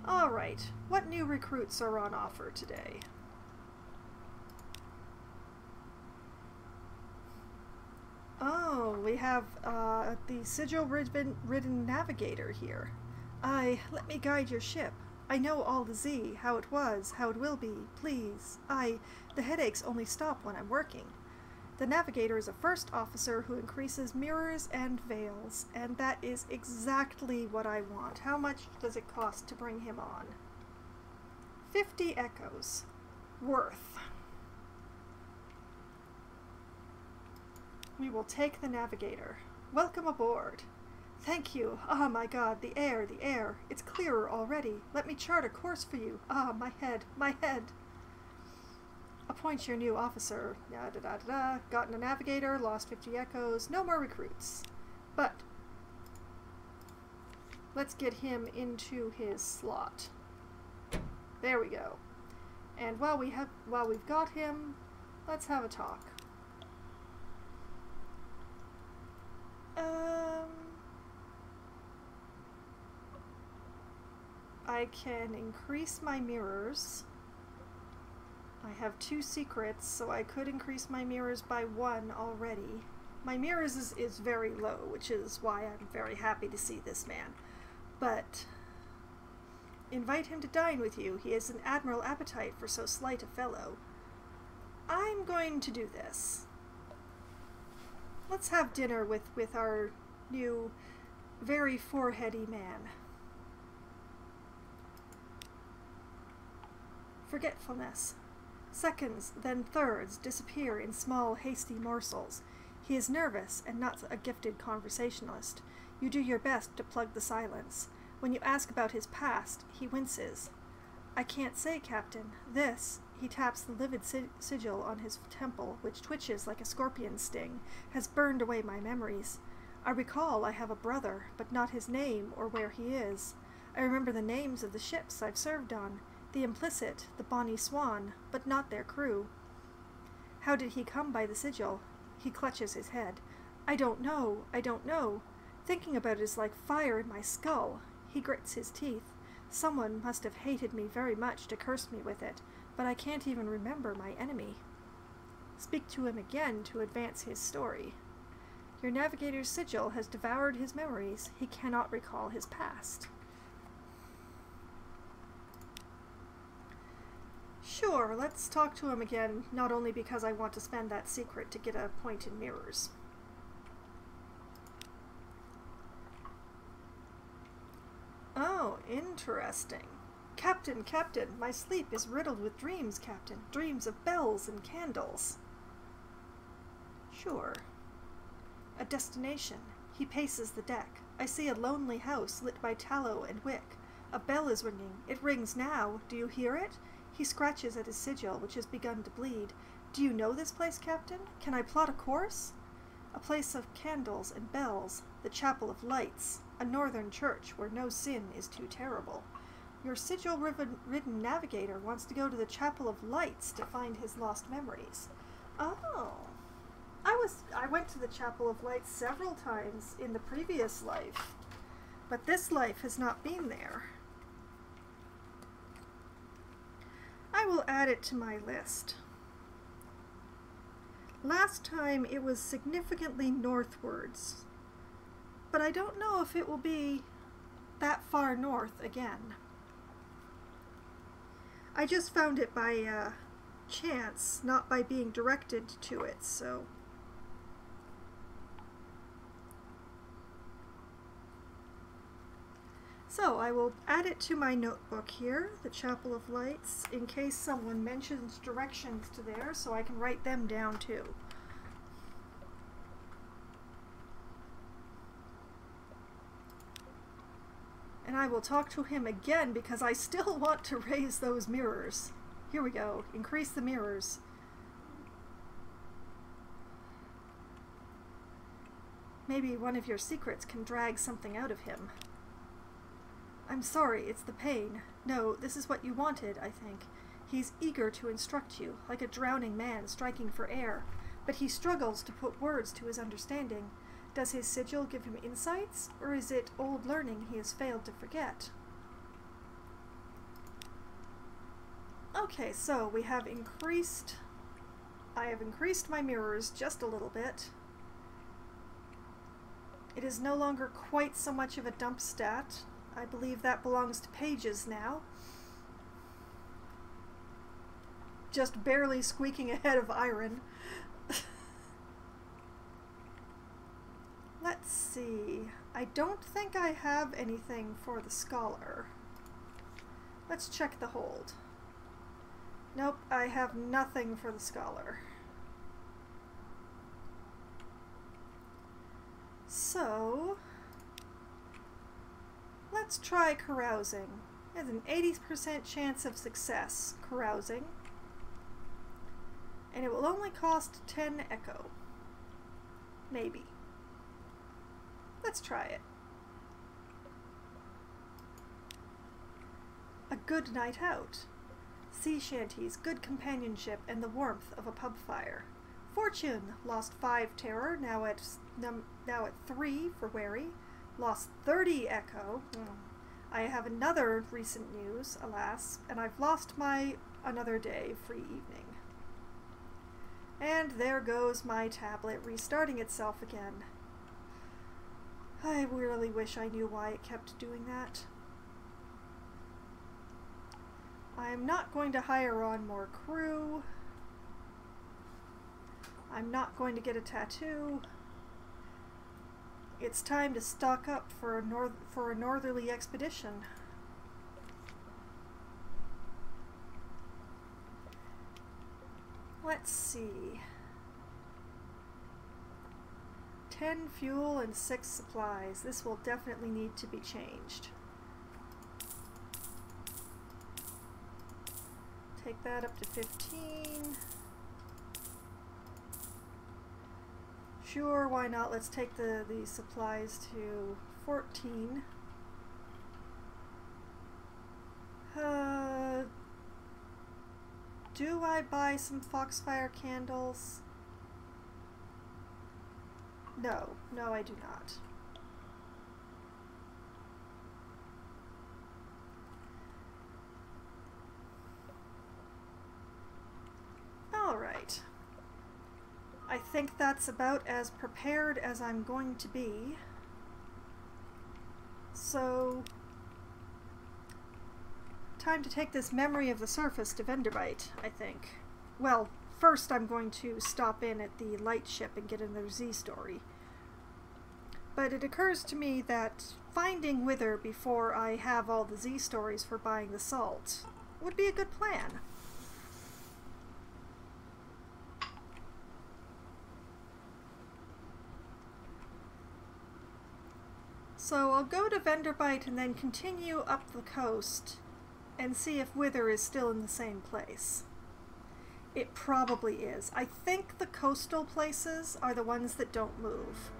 Alright, what new recruits are on offer today? Oh, we have the sigil-ridden navigator here. Let me guide your ship. I know all the Z, how it was, how it will be, please. The headaches only stop when I'm working. The navigator is a first officer who increases mirrors and veils, and that is exactly what I want. How much does it cost to bring him on? 50 echoes. Worth. We will take the navigator. Welcome aboard. Thank you. Ah, my God, the air, the air. It's clearer already. Let me chart a course for you. Ah, my head, my head. Appoint your new officer. Da-da-da-da-da. Gotten a navigator, lost 50 echoes, no more recruits. But let's get him into his slot. There we go. And while we've got him, let's have a talk. I can increase my mirrors. I have 2 secrets, so I could increase my mirrors by 1 already. My mirrors is very low, which is why I'm very happy to see this man. But invite him to dine with you. He has an admiral appetite for so slight a fellow. I'm going to do this. Let's have dinner with our new, very foreheady man. Forgetfulness. Seconds, then thirds, disappear in small, hasty morsels. He is nervous and not a gifted conversationalist. You do your best to plug the silence. When you ask about his past, he winces. I can't say, Captain. This, he taps the livid sigil on his temple, which twitches like a scorpion sting, has burned away my memories. I recall I have a brother, but not his name or where he is. I remember the names of the ships I've served on, the Implicit, the Bonnie Swan, but not their crew. How did he come by the sigil? He clutches his head. I don't know, I don't know. Thinking about it is like fire in my skull. He grits his teeth. Someone must have hated me very much to curse me with it. but I can't even remember my enemy. Speak to him again to advance his story. Your navigator's sigil has devoured his memories. He cannot recall his past. Sure, let's talk to him again, not only because I want to spend that secret to get a point in mirrors. Oh, interesting. Captain, my sleep is riddled with dreams, Captain. Dreams of bells and candles. Sure. A destination. He paces the deck. I see a lonely house lit by tallow and wick. A bell is ringing. It rings now. Do you hear it? He scratches at his sigil, which has begun to bleed. Do you know this place, Captain? Can I plot a course? A place of candles and bells. The Chapel of Lights. A northern church where no sin is too terrible. Your sigil-ridden navigator wants to go to the Chapel of Lights to find his lost memories. Oh. I went to the Chapel of Lights several times in the previous life, but this life has not been there. I will add it to my list. Last time it was significantly northwards, but I don't know if it will be that far north again. I just found it by chance, not by being directed to it, so... So I will add it to my notebook here, the Chapel of Lights, in case someone mentions directions to there, so I can write them down too. And I will talk to him again because I still want to raise those mirrors. Here we go. Increase the mirrors. Maybe one of your secrets can drag something out of him. I'm sorry, it's the pain. No, this is what you wanted, I think. He's eager to instruct you, like a drowning man striking for air, but he struggles to put words to his understanding. Does his sigil give him insights, or is it old learning he has failed to forget? Okay, so we have increased... I have increased my mirrors just a little bit. It is no longer quite so much of a dump stat. I believe that belongs to pages now. Just barely squeaking ahead of iron. Let's see. I don't think I have anything for the scholar. Let's check the hold. Nope, I have nothing for the scholar. So... let's try carousing. There's an 80% chance of success, carousing. And it will only cost 10 echo. Maybe. Let's try it. A good night out. Sea shanties, good companionship, and the warmth of a pub fire. Fortune, lost 5 terror, now at 3 for wary. Lost 30 echo. I have another recent news, alas, and I've lost my another day free evening. And there goes my tablet restarting itself again. I really wish I knew why it kept doing that. I'm not going to hire on more crew. I'm not going to get a tattoo. It's time to stock up for a northerly expedition. Let's see. 10 fuel and 6 supplies. This will definitely need to be changed. Take that up to 15. Sure, why not? Let's take the supplies to 14. Do I buy some Foxfire candles? No, I do not. think that's about as prepared as I'm going to be. So, time to take this memory of the surface to Venderbite, I think. Well, first I'm going to stop in at the light ship and get another Z story. But it occurs to me that finding Wither before I have all the Z stories for buying the salt would be a good plan. So I'll go to Venderbite and then continue up the coast and see if Wither is still in the same place. It probably is. I think the coastal places are the ones that don't move.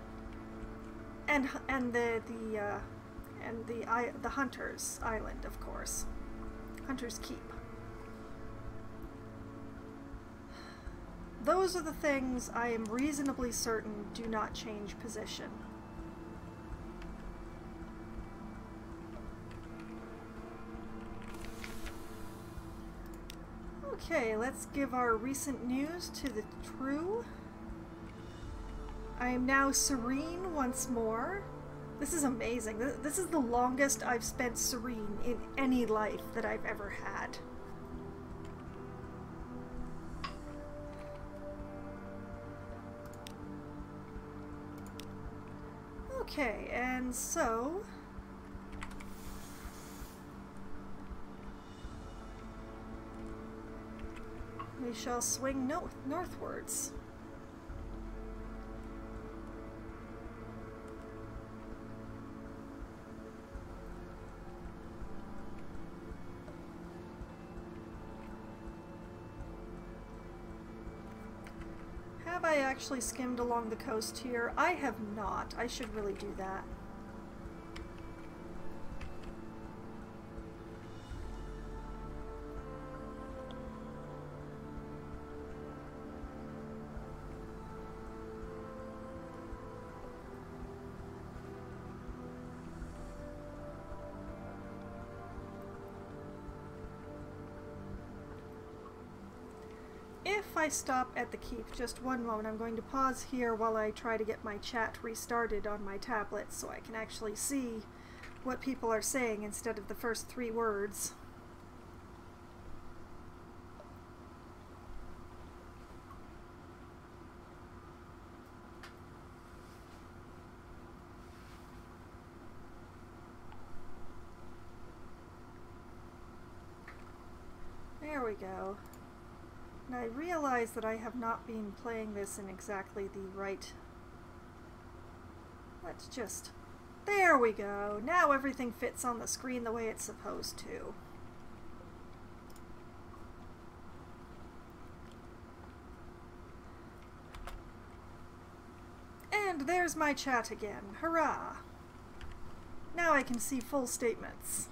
And the Hunter's Island, of course. Hunter's Keep. Those are the things I am reasonably certain do not change position. Okay, let's give our recent news to the True. I am now serene once more. This is amazing. This is the longest I've spent serene in any life that I've ever had. Okay, and so we shall swing northwards. Have I actually skimmed along the coast here? I have not. I should really do that. If I stop at the keep, just one moment, I'm going to pause here while I try to get my chat restarted on my tablet so I can actually see what people are saying instead of the first 3 words. There we go. And I realize that I have not been playing this in exactly the right... Let's just... There we go! Now everything fits on the screen the way it's supposed to. And there's my chat again. Hurrah! Now I can see full statements.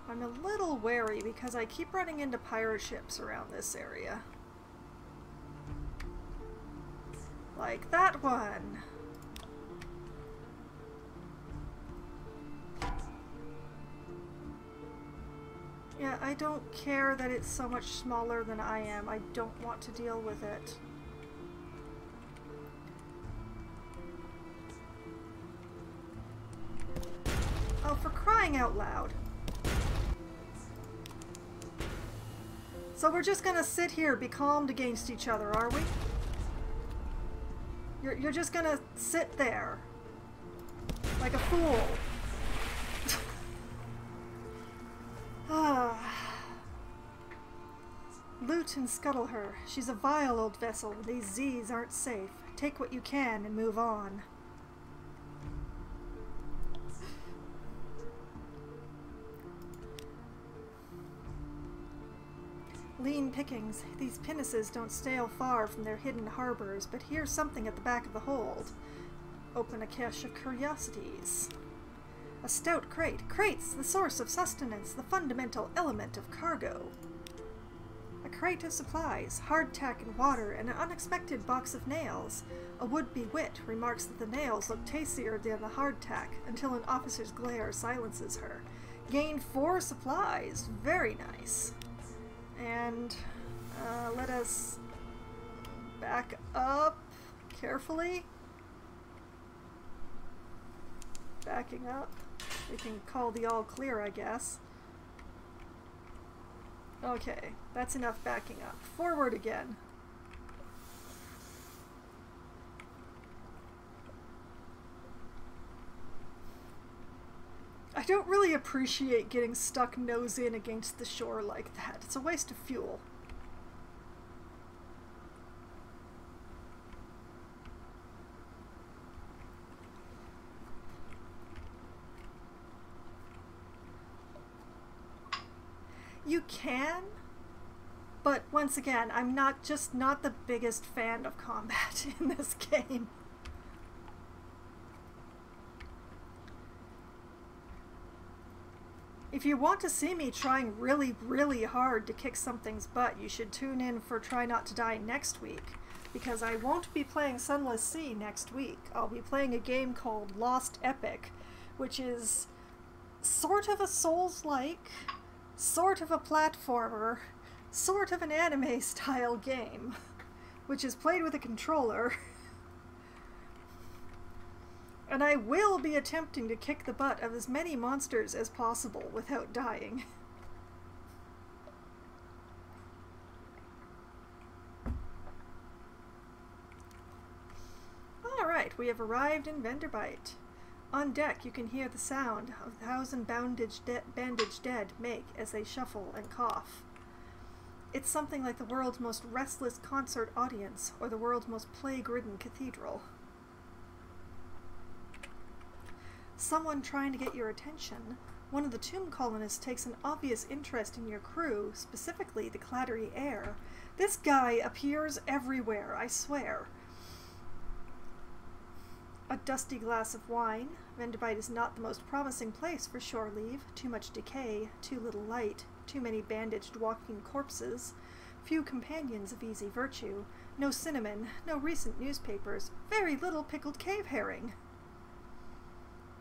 I'm a little wary because I keep running into pirate ships around this area. Like that one! Yeah, I don't care that it's so much smaller than I am. I don't want to deal with it. Oh, for crying out loud. So we're just gonna sit here, be calmed against each other, are we? You're just gonna sit there like a fool. Loot and scuttle her. She's a vile old vessel. These Z's aren't safe. Take what you can and move on. Lean pickings. These pinnaces don't sail far from their hidden harbors, but here's something at the back of the hold. Open a cache of curiosities. A stout crate. Crates, the source of sustenance, the fundamental element of cargo. A crate of supplies, hardtack and water, and an unexpected box of nails. A would-be wit remarks that the nails look tastier than the hardtack until an officer's glare silences her. Gained 4 supplies. Very nice. And let us back up carefully. Backing up. We can call the all clear, I guess. Okay, that's enough backing up. Forward again. I don't really appreciate getting stuck nose in against the shore like that. It's a waste of fuel. You can, but once again, I'm not the biggest fan of combat in this game. If you want to see me trying really, really hard to kick something's butt, you should tune in for Try Not to Die next week, because I won't be playing Sunless Sea next week. I'll be playing a game called Lost Epic, which is sort of a Souls-like, sort of a platformer, sort of an anime-style game, which is played with a controller. And I will be attempting to kick the butt of as many monsters as possible without dying. Alright, we have arrived in Vanderbite. On deck, you can hear the sound of 1,000 bandaged dead make as they shuffle and cough. It's something like the world's most restless concert audience or the world's most plague-ridden cathedral. Someone trying to get your attention. One of the tomb colonists takes an obvious interest in your crew, specifically the clattery air. This guy appears everywhere, I swear. A dusty glass of wine. Vanderbite is not the most promising place for shore leave. Too much decay, too little light, too many bandaged walking corpses, few companions of easy virtue, no cinnamon, no recent newspapers, very little pickled cave herring.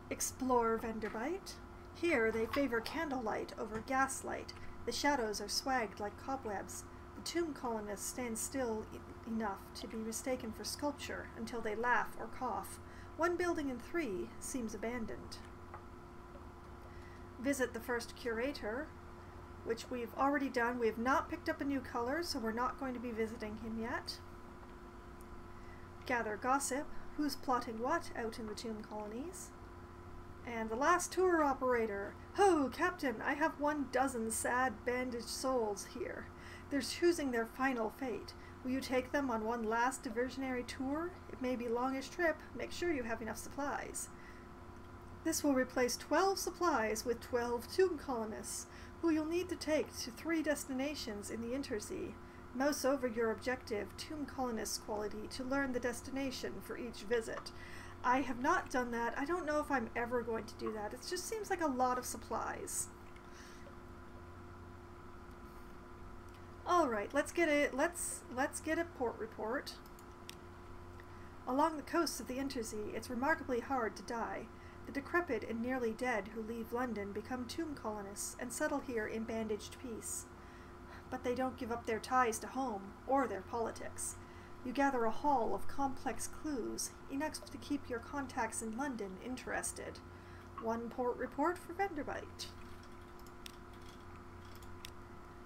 Explore Vanderbite. Here they favor candlelight over gaslight. The shadows are swagged like cobwebs. The tomb colonists stand still enough to be mistaken for sculpture until they laugh or cough. 1 building in 3 seems abandoned. Visit the first curator, which we've already done. We have not picked up a new color, so we're not going to be visiting him yet. Gather gossip. Who's plotting what out in the tomb colonies? And the last tour operator. Ho, Captain, I have 12 sad bandaged souls here. They're choosing their final fate. Will you take them on one last diversionary tour? It may be a longish trip. Make sure you have enough supplies. This will replace 12 supplies with 12 tomb colonists, who you'll need to take to 3 destinations in the Intersea. Mouse over your objective, tomb colonist quality, to learn the destination for each visit. I have not done that. I don't know if I'm ever going to do that. It just seems like a lot of supplies. Alright, let's get a port report. Along the coasts of the Intersea, it's remarkably hard to die. The decrepit and nearly dead who leave London become tomb colonists and settle here in bandaged peace. But they don't give up their ties to home, or their politics. You gather a haul of complex clues, enough to keep your contacts in London interested. 1 port report for Vanderbite.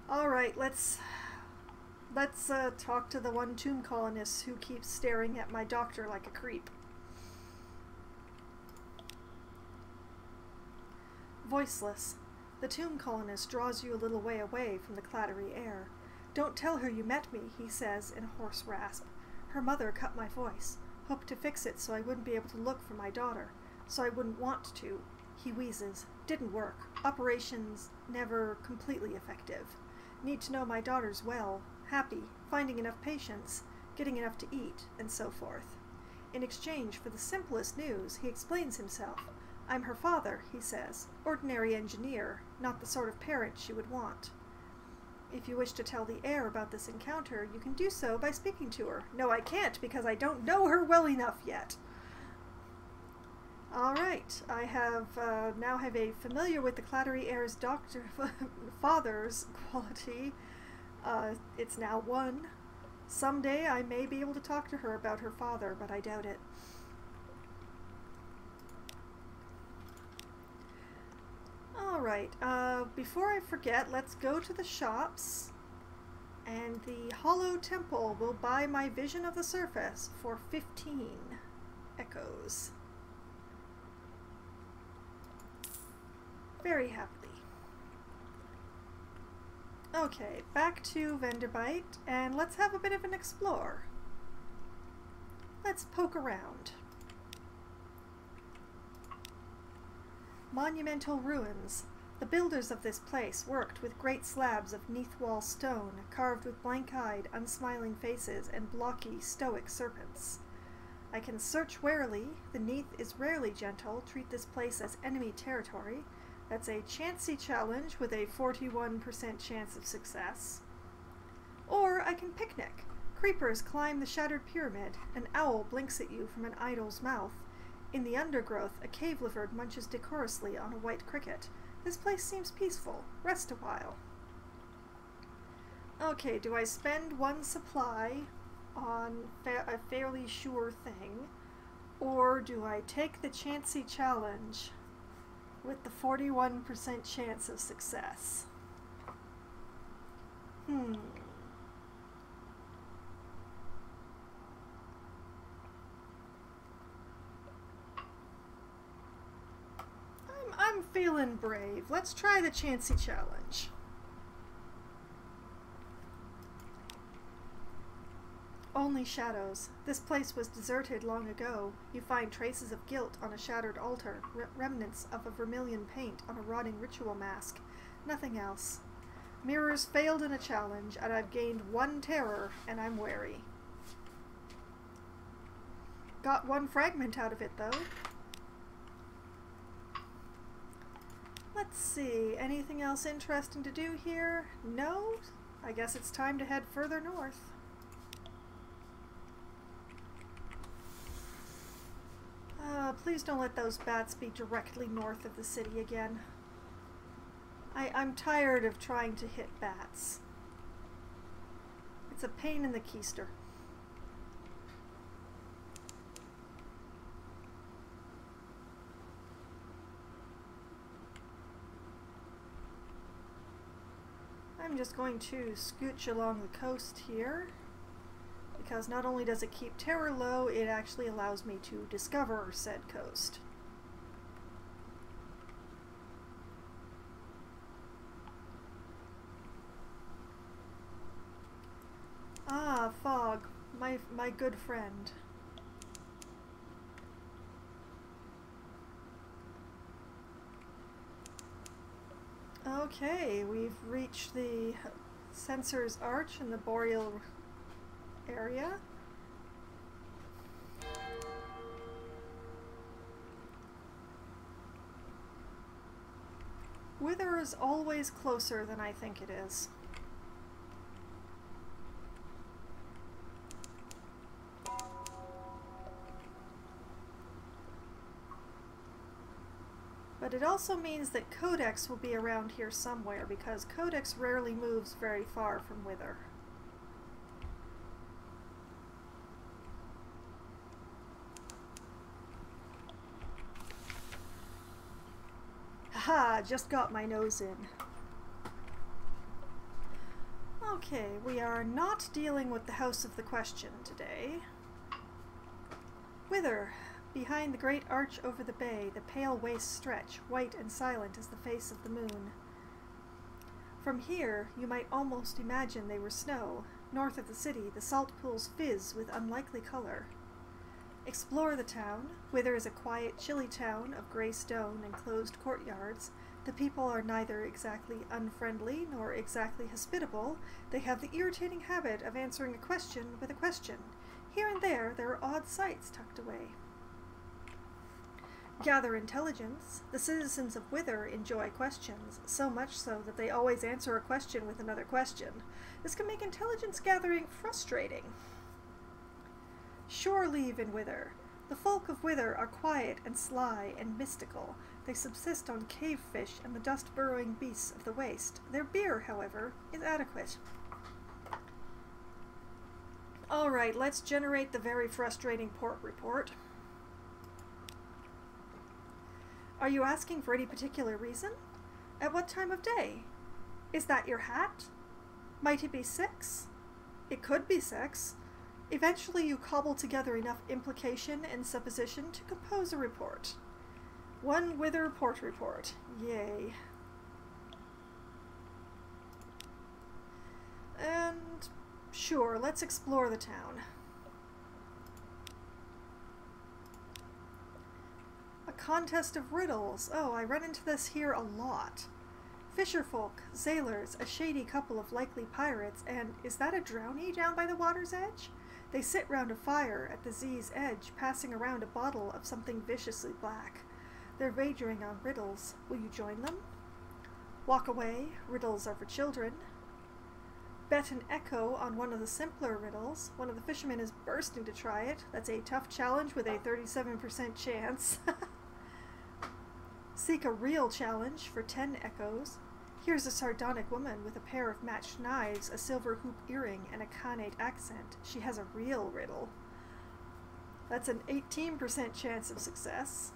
Alright, let's talk to the 1 tomb colonist who keeps staring at my doctor like a creep. Voiceless. The tomb colonist draws you a little way away from the clattery air. Don't tell her you met me, he says in a hoarse rasp. Her mother cut my voice. Hoped to fix it so I wouldn't be able to look for my daughter. So I wouldn't want to. He wheezes. Didn't work. Operations never completely effective. Need to know my daughter's well, happy, finding enough patients, getting enough to eat, and so forth. In exchange for the simplest news, he explains himself. I'm her father, he says. Ordinary engineer, not the sort of parent she would want. If you wish to tell the heir about this encounter, you can do so by speaking to her. No, I can't, because I don't know her well enough yet. Alright, I have now have a familiar with the Clattery heir's father's quality. It's now 1. Someday I may be able to talk to her about her father, but I doubt it. Alright, before I forget, let's go to the shops, and the Hollow Temple will buy my Vision of the Surface for 15 echoes. Very happily. Okay, back to Vanderbite, and let's have a bit of an explore. Let's poke around. Monumental ruins. The builders of this place worked with great slabs of neath-wall stone, carved with blank-eyed, unsmiling faces and blocky, stoic serpents. I can search warily. The neath is rarely gentle. Treat this place as enemy territory. That's a chancy challenge with a 41% chance of success. Or I can picnic. Creepers climb the shattered pyramid. An owl blinks at you from an idol's mouth. In the undergrowth, a cave lizard munches decorously on a white cricket. This place seems peaceful. Rest a while. Okay, do I spend 1 supply on a fairly sure thing, or do I take the chancy challenge with the 41% chance of success? I'm feeling brave. Let's try the chancy challenge. Only shadows. This place was deserted long ago. You find traces of guilt on a shattered altar, remnants of a vermilion paint on a rotting ritual mask. Nothing else. Mirrors failed in a challenge, and I've gained 1 terror, and I'm wary. Got 1 fragment out of it, though. Let's see, anything else interesting to do here? No? I guess it's time to head further north. Please don't let those bats be directly north of the city again. I'm tired of trying to hit bats. It's a pain in the keister. I'm just going to scooch along the coast here, because not only does it keep terror low, it actually allows me to discover said coast. Ah, fog, my good friend. Okay, we've reached the Censor's Arch in the Boreal area. Wither is always closer than I think it is. But it also means that Codex will be around here somewhere, because Codex rarely moves very far from Wither. Haha, just got my nose in. Okay, we are not dealing with the House of the Question today. Wither. Behind the great arch over the bay, the pale wastes stretch, white and silent as the face of the moon. From here, you might almost imagine they were snow. North of the city, the salt pools fizz with unlikely color. Explore the town. Wither is a quiet, chilly town of grey stone and closed courtyards. The people are neither exactly unfriendly nor exactly hospitable. They have the irritating habit of answering a question with a question. Here and there are odd sights tucked away. Gather intelligence. The citizens of Wither enjoy questions, so much so that they always answer a question with another question. This can make intelligence gathering frustrating. Shore leave in Wither. The folk of Wither are quiet and sly and mystical. They subsist on cave fish and the dust-burrowing beasts of the waste. Their beer, however, is adequate. Alright, let's generate the very frustrating port report. Are you asking for any particular reason? At what time of day? Is that your hat? Might it be sex? It could be sex. Eventually you cobble together enough implication and supposition to compose a report. One Wither port report. Yay. And sure, let's explore the town. A contest of riddles. Oh, I run into this here a lot. Fisherfolk, sailors, a shady couple of likely pirates, and is that a drownie down by the water's edge? They sit round a fire at the Z's edge, passing around a bottle of something viciously black. They're wagering on riddles. Will you join them? Walk away. Riddles are for children. Bet an echo on one of the simpler riddles. One of the fishermen is bursting to try it. That's a tough challenge with a 37% chance. Seek a real challenge for 10 echoes. Here's a sardonic woman with a pair of matched knives, a silver hoop earring, and a Khanate accent. She has a real riddle. That's an 18% chance of success.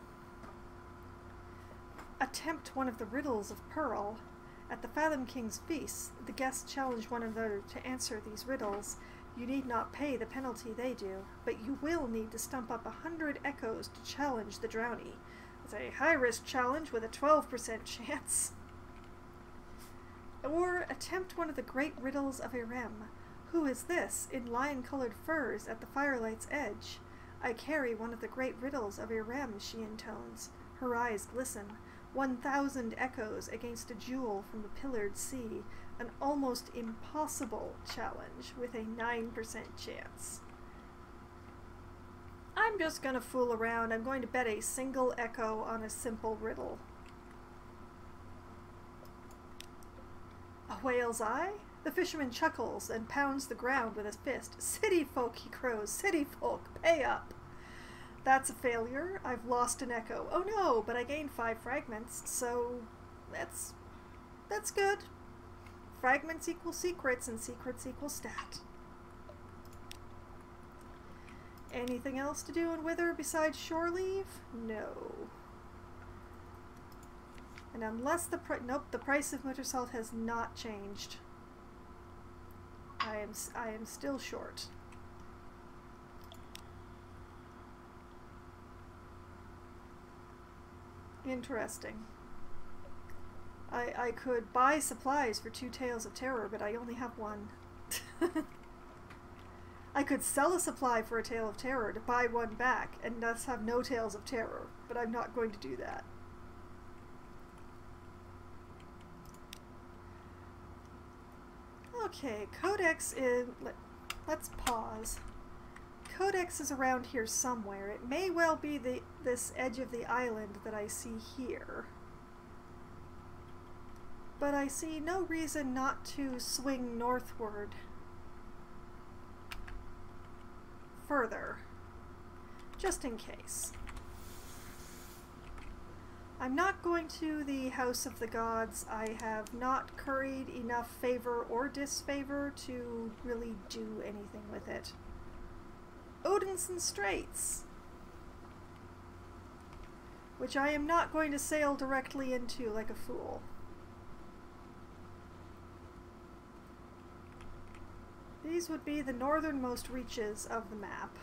Attempt one of the riddles of Pearl. At the Fathom King's feast, the guests challenge one another to answer these riddles. You need not pay the penalty they do, but you will need to stump up 100 echoes to challenge the drownie. It's a high-risk challenge with a 12% chance. Or attempt one of the great riddles of Irem. Who is this, in lion-colored furs at the firelight's edge? I carry one of the great riddles of Irem, she intones. Her eyes glisten. 1,000 echoes against a jewel from the pillared sea. An almost impossible challenge with a 9% chance. I'm just going to fool around. I'm going to bet a single echo on a simple riddle. A whale's eye? The fisherman chuckles and pounds the ground with his fist. City folk, he crows. City folk, pay up. That's a failure. I've lost an echo. Oh no, but I gained 5 fragments, so that's good. Fragments equal secrets, and secrets equal stat. Anything else to do in Wither besides shore leave? No. And unless the the price of winter salt has not changed. I am still short. Interesting. I could buy supplies for 2 Tales of Terror, but I only have 1. I could sell a supply for a Tale of Terror to buy 1 back, and thus have no Tales of Terror, but I'm not going to do that. Okay, Codex is... Let's pause. Codex is around here somewhere. It may well be this edge of the island that I see here. But I see no reason not to swing northward further, just in case. I'm not going to the House of the Gods. I have not curried enough favor or disfavor to really do anything with it. Odinson Straits, which I am not going to sail directly into like a fool. These would be the northernmost reaches of the map.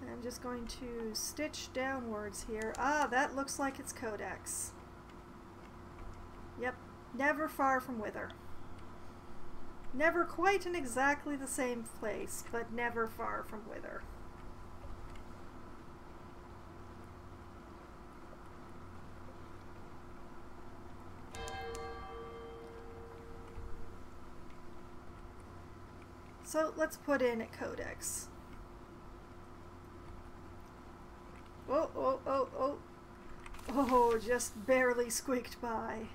I'm just going to stitch downwards here. Ah, that looks like it's Codex. Yep, never far from Wither. Never quite in exactly the same place, but never far from Wither. So let's put in a codex. Oh, oh, oh, oh. Oh, just barely squeaked by.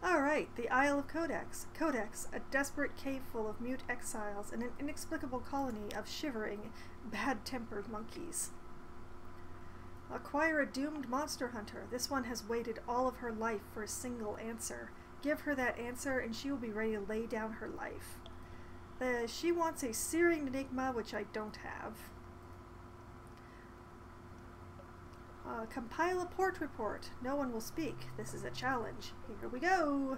Alright, the Isle of Codex. Codex, a desperate cave full of mute exiles and an inexplicable colony of shivering, bad-tempered monkeys. Acquire a doomed monster hunter. This one has waited all of her life for a single answer. Give her that answer and she will be ready to lay down her life. She wants a searing enigma, which I don't have. Compile a port report. No one will speak. This is a challenge. Here we go.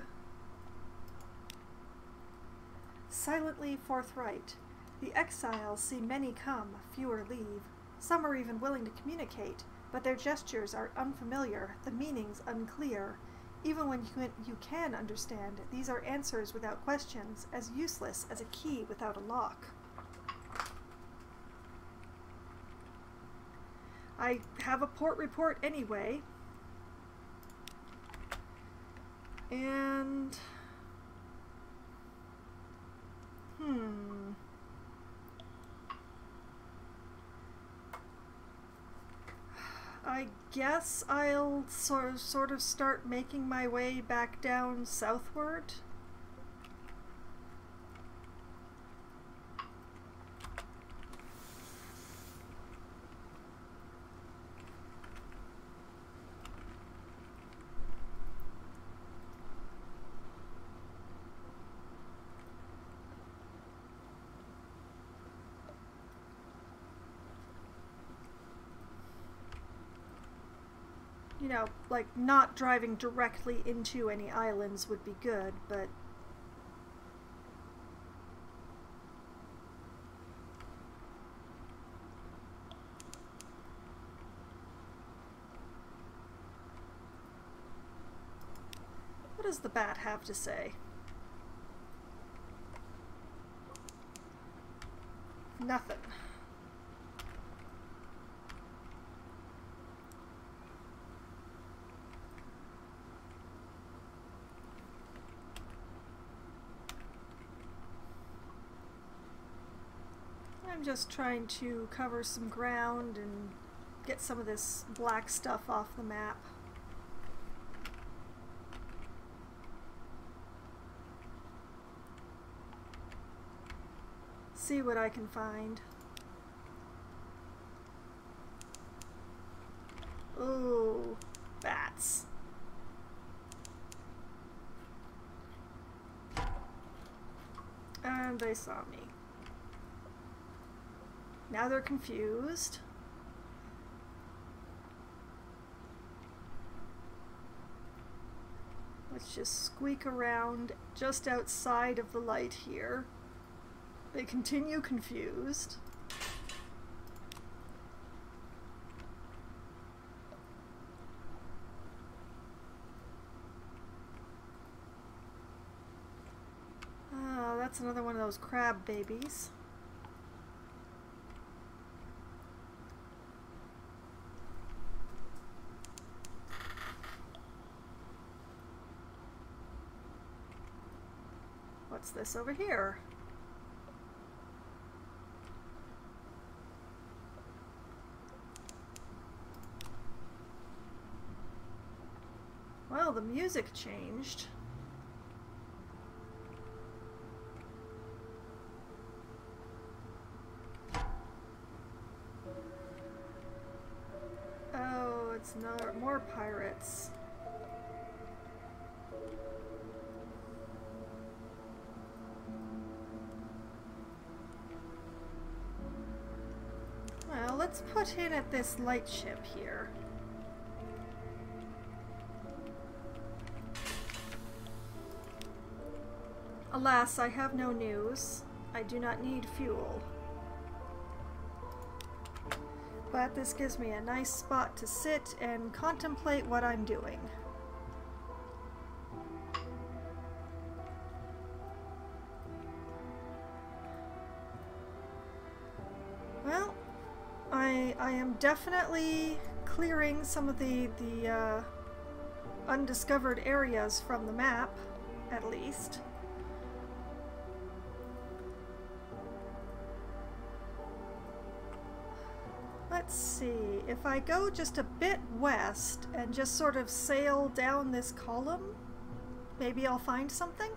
Silently forthright. The exiles see many come, fewer leave. Some are even willing to communicate, but their gestures are unfamiliar, the meanings unclear. Even when you can understand, these are answers without questions, as useless as a key without a lock. I have a port report anyway. And... I guess I'll sort of start making my way back down southward. You know, like, not driving directly into any islands would be good, but... What does the bat have to say? Nothing. I'm just trying to cover some ground and get some of this black stuff off the map. See what I can find. Ooh, bats. And they saw me. Now they're confused. Let's just squeak around just outside of the light here. They continue confused. Oh, that's another one of those crab babies. What's this over here? Well, the music changed. Oh, it's more pirates. Well, let's put in at this lightship here. Alas, I have no news. I do not need fuel. But this gives me a nice spot to sit and contemplate what I'm doing. Well, I am definitely clearing some of the undiscovered areas from the map, at least. let's see. If I go just a bit west and just sort of sail down this column, maybe I'll find something?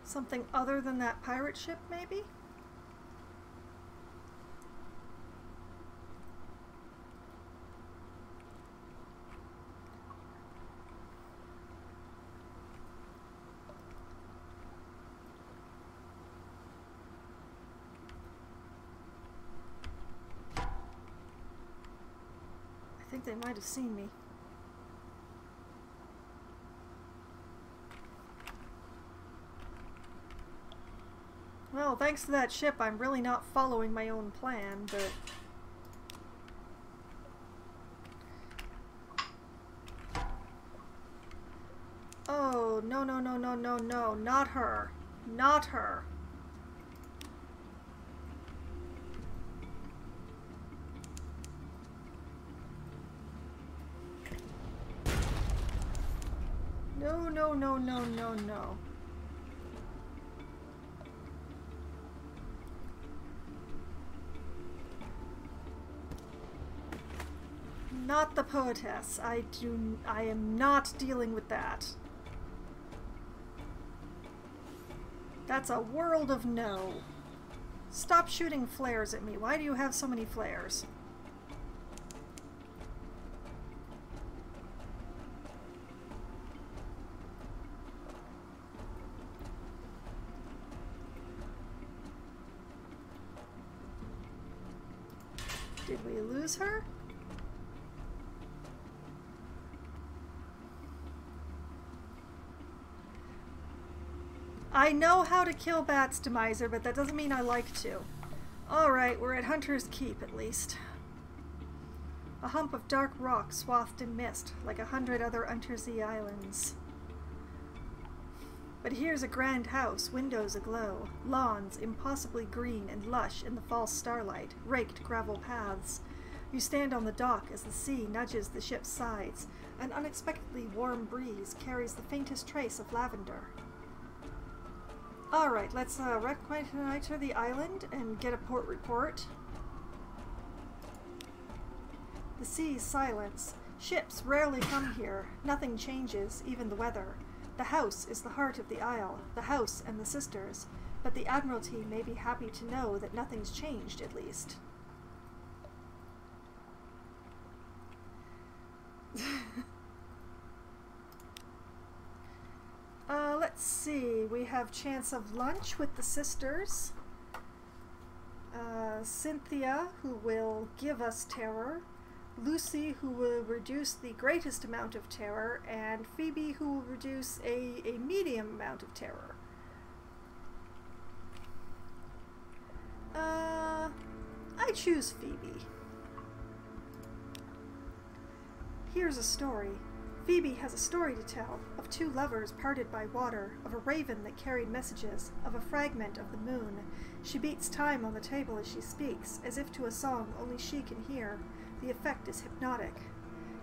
Something other than that pirate ship, maybe? I think they might have seen me. Well, thanks to that ship, I'm really not following my own plan, but... Oh, no, no, no, no, no, no, not her. Not her. No, no, no, no, no, no. Not the poetess. I am not dealing with that. That's a world of no. Stop shooting flares at me. Why do you have so many flares? Did we lose her? I know how to kill bats, Demiser, but that doesn't mean I like to. Alright, we're at Hunter's Keep, at least. A hump of dark rock swathed in mist, like 100 other Untersea islands. But here's a grand house, windows aglow, lawns impossibly green and lush in the false starlight, raked gravel paths. You stand on the dock as the sea nudges the ship's sides. An unexpectedly warm breeze carries the faintest trace of lavender. Alright, let's reconnoiter the island and get a port report. The sea's silence. Ships rarely come here. Nothing changes, even the weather. The house is the heart of the isle, the house and the sisters. But the Admiralty may be happy to know that nothing's changed, at least. Let's see, we have chance of lunch with the sisters. Cynthia, who will give us terror. Lucy, who will reduce the greatest amount of terror. And Phoebe, who will reduce a medium amount of terror. I choose Phoebe. Here's a story. Phoebe has a story to tell, of two lovers parted by water, of a raven that carried messages, of a fragment of the moon. She beats time on the table as she speaks, as if to a song only she can hear. The effect is hypnotic.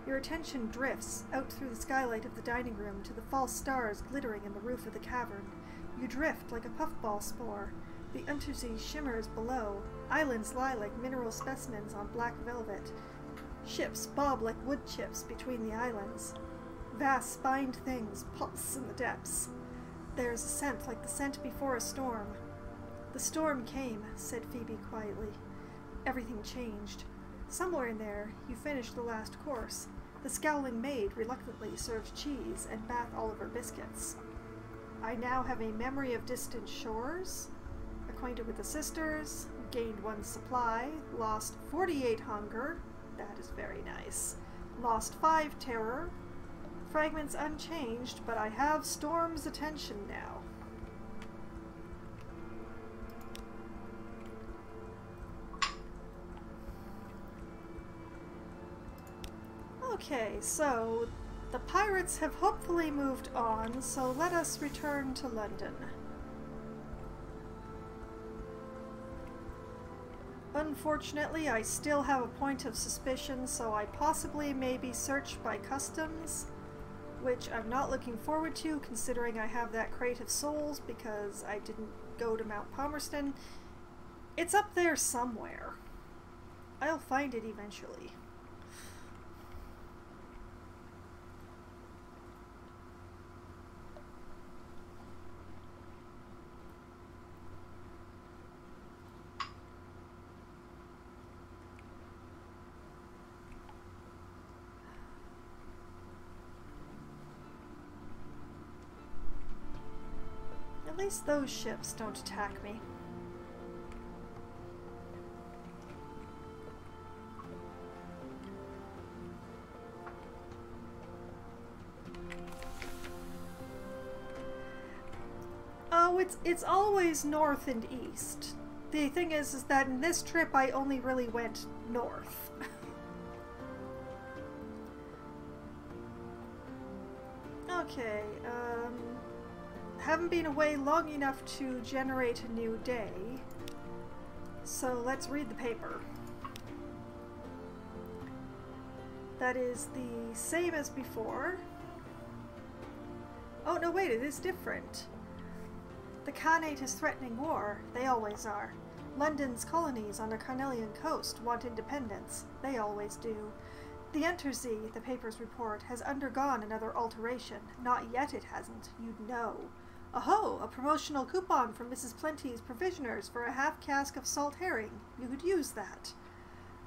Your attention drifts out through the skylight of the dining room to the false stars glittering in the roof of the cavern. You drift like a puffball spore. The Untersea shimmers below. Islands lie like mineral specimens on black velvet. Ships bob like wood chips between the islands. Vast spined things pulse in the depths. There's a scent like the scent before a storm. The storm came, said Phoebe quietly. Everything changed. Somewhere in there, you finished the last course. The scowling maid reluctantly served cheese and Bath Oliver biscuits. I now have a memory of distant shores, acquainted with the sisters, gained 1 supply, lost 48 hunger, that is very nice, lost 5 terror, fragments unchanged, but I have Storm's attention now. Okay, so the pirates have hopefully moved on, so let us return to London. Unfortunately, I still have a point of suspicion, so I possibly may be searched by customs, which I'm not looking forward to, considering I have that crate of souls because I didn't go to Mount Palmerston. It's up there somewhere. I'll find it eventually. At least those ships don't attack me. Oh, it's always north and east. The thing is that in this trip I only really went north. Okay, haven't been away long enough to generate a new day, so let's read the paper. That is the same as before. Oh no, wait, it is different. The Khanate is threatening war. They always are. London's colonies on the Carnelian coast want independence. They always do. The Untersee, the papers report, has undergone another alteration. Not yet it hasn't. You'd know. Aho! A promotional coupon from Mrs. Plenty's Provisioners for a half cask of salt herring. You could use that.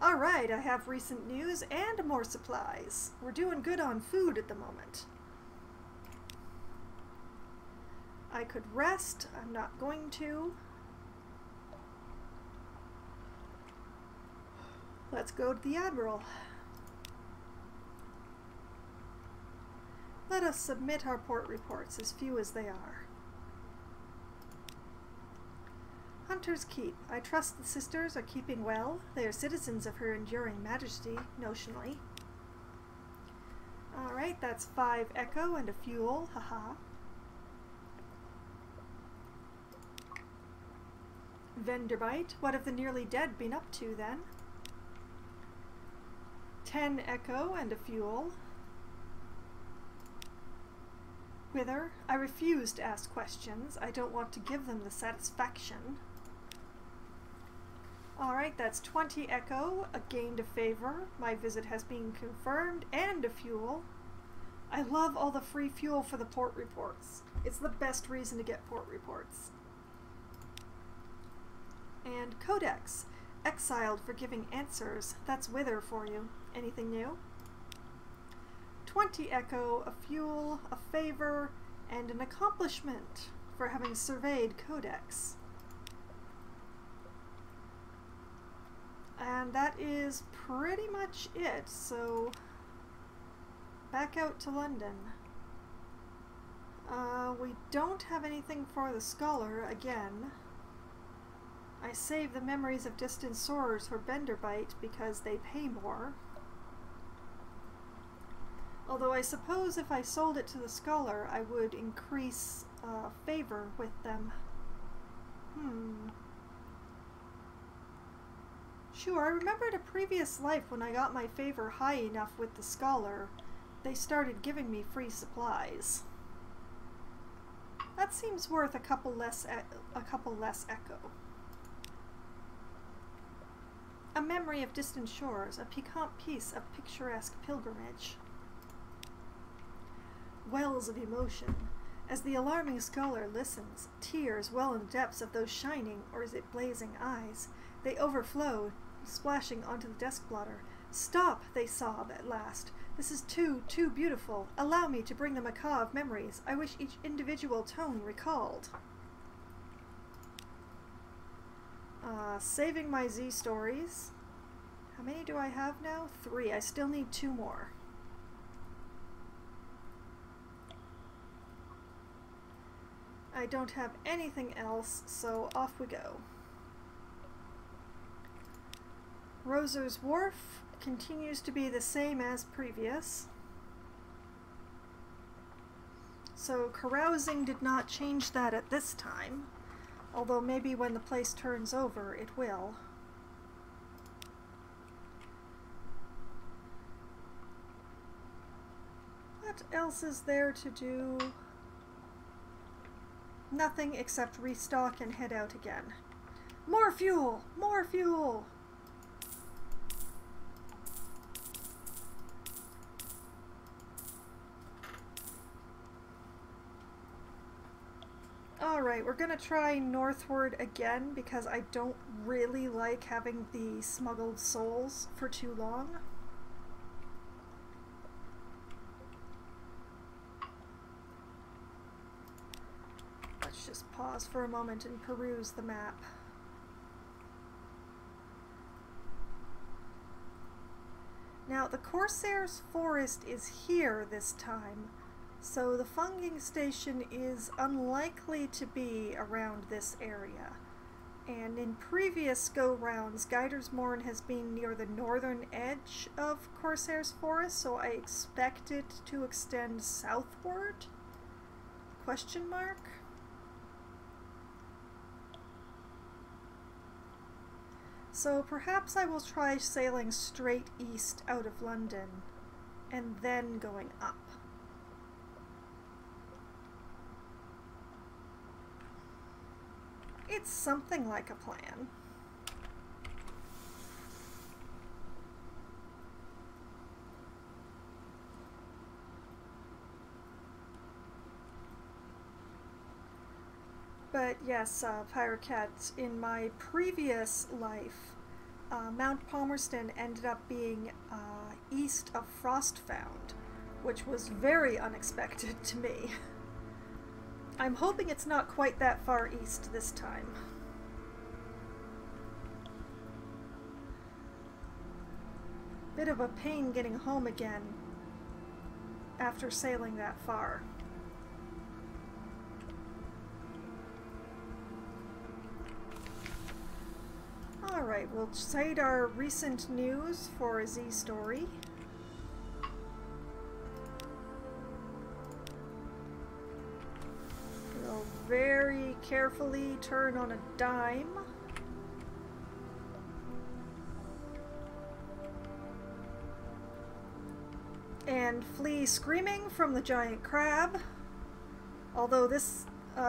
Alright, I have recent news and more supplies. We're doing good on food at the moment. I could rest. I'm not going to. Let's go to the Admiral. Let us submit our port reports, as few as they are. Hunter's Keep. I trust the sisters are keeping well. They are citizens of Her Enduring Majesty, notionally. Alright, that's 5 echo and a fuel, haha. Venderbite. What have the nearly dead been up to then? 10 echo and a fuel. Whither? I refuse to ask questions. I don't want to give them the satisfaction. Alright, that's 20 echo, a gained a favor. My visit has been confirmed, and a fuel. I love all the free fuel for the port reports. It's the best reason to get port reports. And Codex. Exiled for giving answers. That's Wither for you. Anything new? 20 echo, a fuel, a favor, and an accomplishment for having surveyed Codex. And that is pretty much it, so back out to London. We don't have anything for the Scholar again. I save the memories of distant sorors for Benderbite because they pay more. Although I suppose if I sold it to the Scholar, I would increase favor with them. Sure, I remembered a previous life when I got my favor high enough with the Scholar, they started giving me free supplies. That seems worth a couple less echo. A memory of distant shores, a piquant piece of picturesque pilgrimage. Wells of emotion. As the alarming Scholar listens, tears well in the depths of those shining, or is it blazing, eyes. They overflow, splashing onto the desk blotter. Stop, they sob at last. This is too beautiful. Allow me to bring the macaw of memories. I wish each individual tone recalled. Saving my Z stories. How many do I have now? 3. I still need 2 more. I don't have anything else, so off we go. Roser's Wharf continues to be the same as previous. So carousing did not change that at this time. Although maybe when the place turns over, it will. What else is there to do? Nothing except restock and head out again. More fuel! More fuel! Alright, we're gonna try northward again because I don't really like having the smuggled souls for too long. Let's just pause for a moment and peruse the map. Now, the Corsair's Forest is here this time, so the funging station is unlikely to be around this area. And in previous go-rounds, Gydersmorn has been near the northern edge of Corsair's Forest, so I expect it to extend southward? Question mark? So perhaps I will try sailing straight east out of London and then going up. It's something like a plan. But yes, Pirate Cat, in my previous life, Mount Palmerston ended up being east of Frostfound, which was very unexpected to me. I'm hoping it's not quite that far east this time. Bit of a pain getting home again after sailing that far. Alright, we'll cite our recent news for a Z story. We'll very carefully turn on a dime. And flee screaming from the giant crab. Although this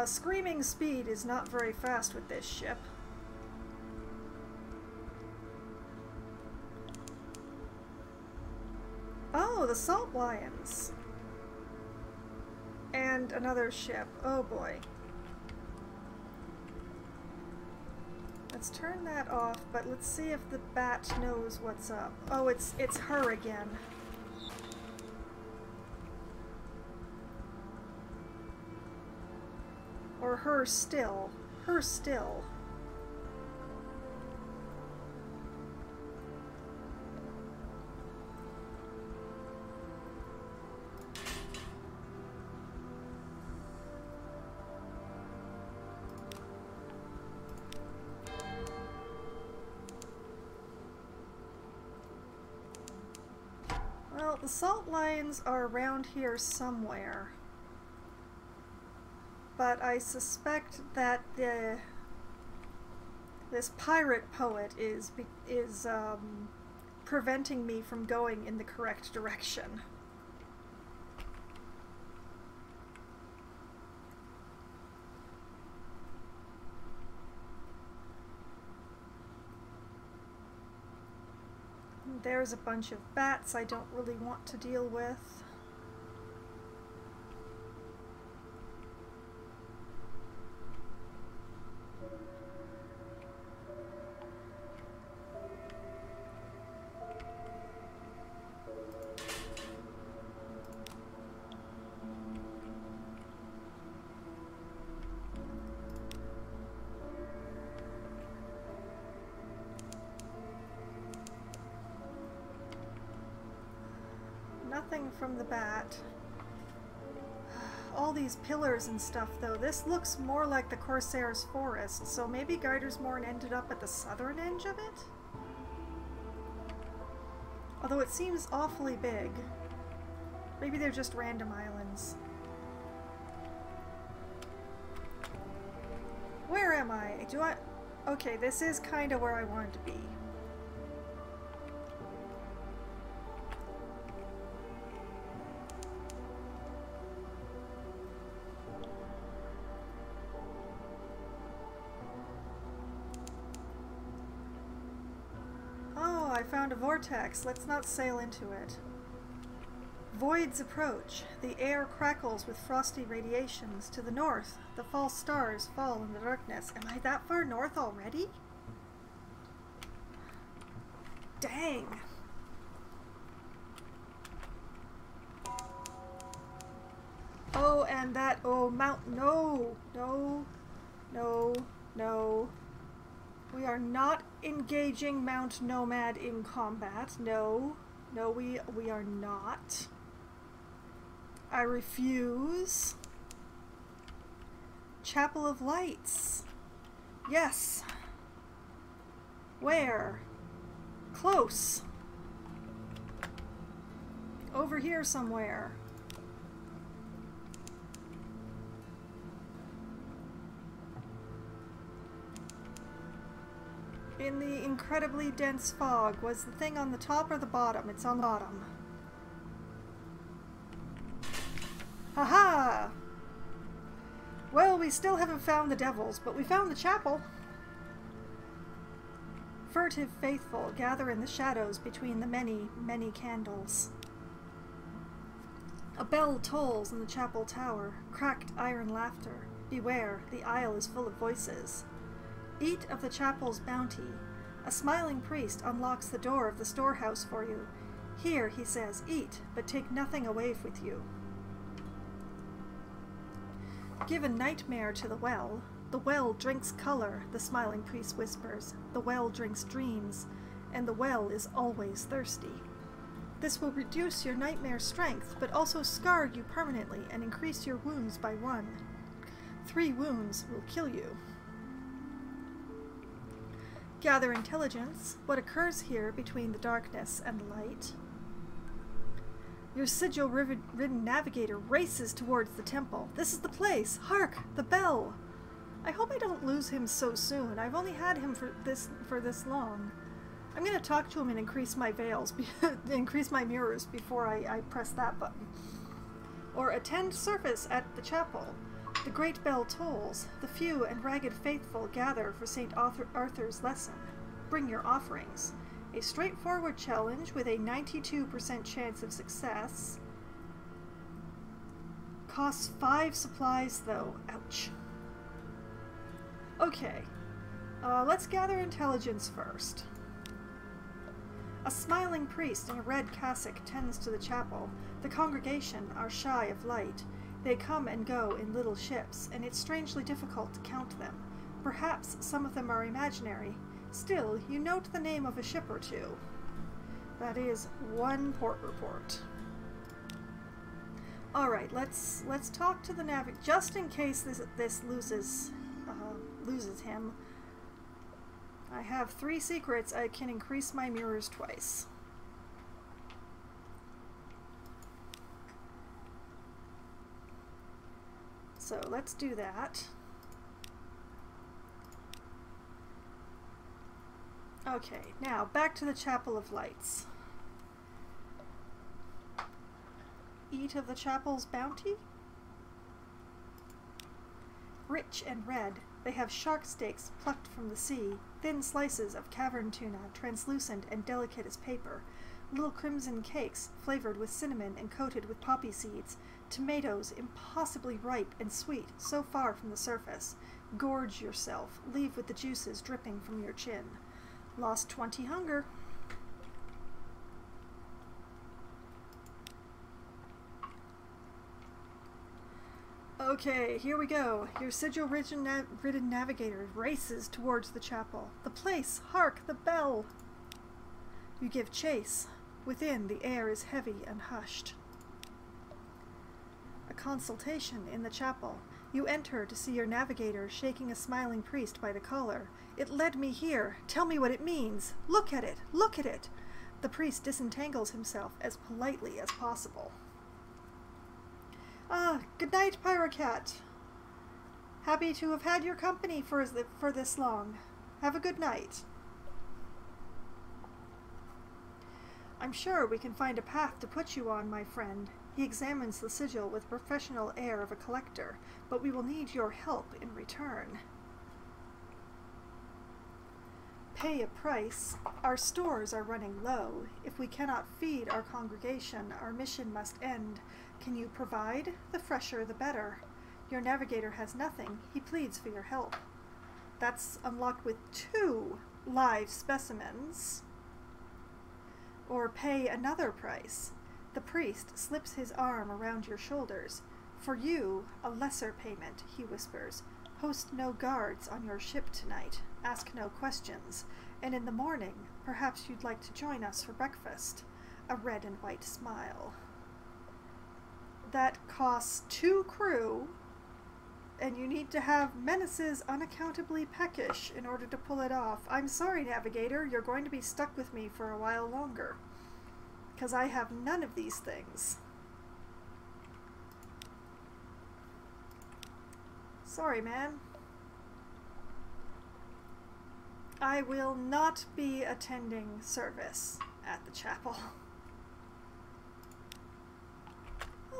screaming speed is not very fast with this ship. Oh, the Salt Lions! And another ship. Oh boy. Let's turn that off, but let's see if the bat knows what's up. Oh, it's her again. Or her still. Her still. Well, the Salt Lions are around here somewhere. But I suspect that this pirate poet is preventing me from going in the correct direction. There's a bunch of bats I don't really want to deal with. Nothing from the bat. All these pillars and stuff, though. This looks more like the Corsair's Forest, so maybe Gydersmorn ended up at the southern edge of it? Although it seems awfully big. Maybe they're just random islands. Where am I? Okay, this is kind of where I wanted to be. found a vortex. Let's not sail into it. Voids approach. The air crackles with frosty radiations. To the north, the false stars fall in the darkness. Am I that far north already? Dang. Oh, and that, oh, no, no, no, no. We are not engaging Mount Nomad in combat. No, no, we are not. I refuse. Chapel of Lights. Yes. Where? Close. Over here somewhere. In the incredibly dense fog. Was the thing on the top or the bottom? It's on the bottom. Haha! Well, we still haven't found the devils, but we found the chapel. Furtive faithful gather in the shadows between the many, many candles. A bell tolls in the chapel tower, cracked iron laughter. Beware, the aisle is full of voices. Eat of the chapel's bounty. A smiling priest unlocks the door of the storehouse for you. Here, he says, eat, but take nothing away with you. Give a nightmare to the well. The well drinks color, the smiling priest whispers. The well drinks dreams, and the well is always thirsty. This will reduce your nightmare strength, but also scar you permanently and increase your wounds by 1. 3 wounds will kill you. Gather intelligence. What occurs here between the darkness and the light? Your sigil-ridden navigator races towards the temple. This is the place! Hark! The bell! I hope I don't lose him so soon. I've only had him for this long. I'm going to talk to him and increase my veils, increase my mirrors before I press that button. Or attend service at the chapel. The great bell tolls. The few and ragged faithful gather for St. Arthur's lesson. Bring your offerings. A straightforward challenge with a 92% chance of success. Costs 5 supplies though. Ouch. Okay. Let's gather intelligence first. A smiling priest in a red cassock tends to the chapel. The congregation are shy of light. They come and go in little ships, and it's strangely difficult to count them. Perhaps some of them are imaginary. Still, you note the name of a ship or two. That is 1 port report. Alright, let's talk to the navigator, just in case this loses him. I have 3 secrets. I can increase my mirrors twice. So let's do that. Okay, now back to the Chapel of Lights. Eat of the chapel's bounty? Rich and red, they have shark steaks plucked from the sea, thin slices of cavern tuna, translucent and delicate as paper, little crimson cakes flavored with cinnamon and coated with poppy seeds, tomatoes impossibly ripe and sweet, so far from the surface. Gorge yourself, leave with the juices dripping from your chin. Lost 20 hunger. Okay, here we go. Your sigil-ridden navigator races towards the chapel. The place! Hark! The bell! You give chase. Within, the air is heavy and hushed. A consultation in the chapel. You enter to see your navigator shaking a smiling priest by the collar. It led me here. Tell me what it means. Look at it. Look at it. The priest disentangles himself as politely as possible. Ah, good night, Pyrocat. Happy to have had your company for this long. Have a good night. I'm sure we can find a path to put you on, my friend. He examines the sigil with the professional air of a collector, but we will need your help in return. pay a price. Our stores are running low. If we cannot feed our congregation, our mission must end. Can you provide? The fresher, the better. Your navigator has nothing. He pleads for your help. That's unlocked with 2 live specimens. Or pay another price. The priest slips his arm around your shoulders. For you, a lesser payment, he whispers. Post no guards on your ship tonight. Ask no questions. And in the morning, perhaps you'd like to join us for breakfast. A red and white smile. That costs 2 crew, and you need to have menaces unaccountably peckish in order to pull it off. I'm sorry, Navigator, you're going to be stuck with me for a while longer, because I have none of these things. Sorry, man. I will not be attending service at the chapel.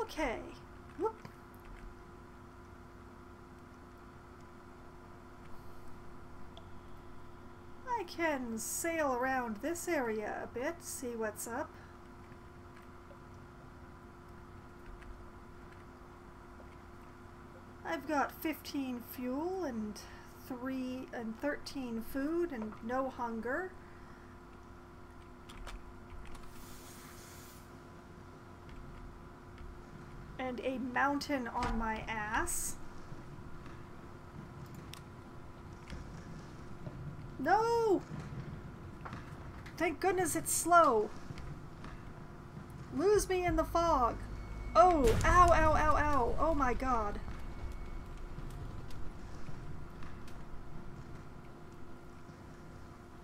Okay. Whoop. I can sail around this area a bit, see what's up. I've got 15 fuel and 13 food and no hunger. And a mountain on my ass. No! Thank goodness it's slow. Lose me in the fog. Oh, ow, ow, ow, ow. Oh my god.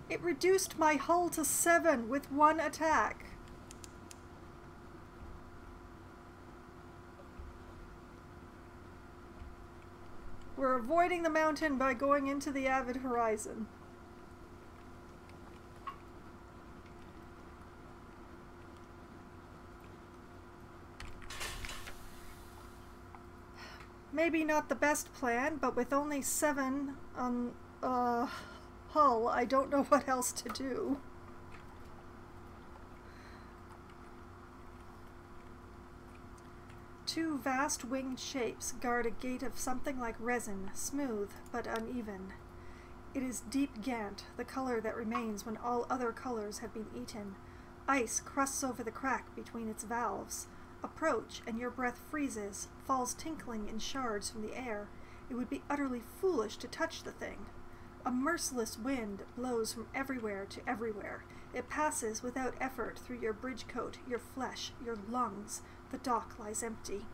It reduced my hull to 7 with 1 attack. We're avoiding the mountain by going into the avid horizon. Maybe not the best plan, but with only 7 on hull, I don't know what else to do. Two vast winged shapes guard a gate of something like resin, smooth but uneven. It is deep gant, the color that remains when all other colors have been eaten. Ice crusts over the crack between its valves. Approach, and your breath freezes, falls tinkling in shards from the air. It would be utterly foolish to touch the thing. A merciless wind blows from everywhere to everywhere. It passes without effort through your bridge coat, your flesh, your lungs. The dock lies empty.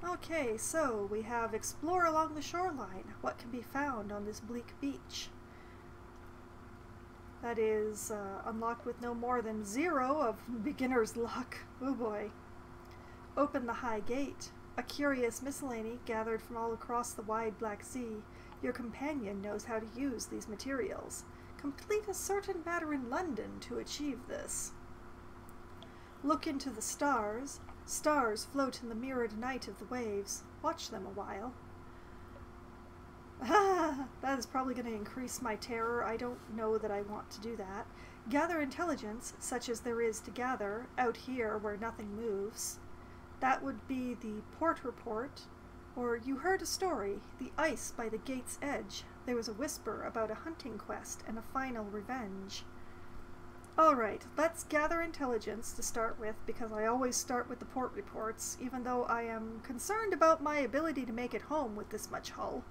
Okay, so we have explore along the shoreline. What can be found on this bleak beach? That is unlocked with no more than 0 of beginner's luck. Oh boy. Open the high gate. A curious miscellany gathered from all across the wide Black Sea. Your companion knows how to use these materials. Complete a certain matter in London to achieve this. Look into the stars. Stars float in the mirrored night of the waves. Watch them a while. Ah, that is probably going to increase my terror. I don't know that I want to do that. Gather intelligence, such as there is to gather, out here where nothing moves. That would be the port report. Or you heard a story, the ice by the gate's edge. There was a whisper about a hunting quest and a final revenge. Alright, let's gather intelligence to start with, because I always start with the port reports, even though I am concerned about my ability to make it home with this much hull.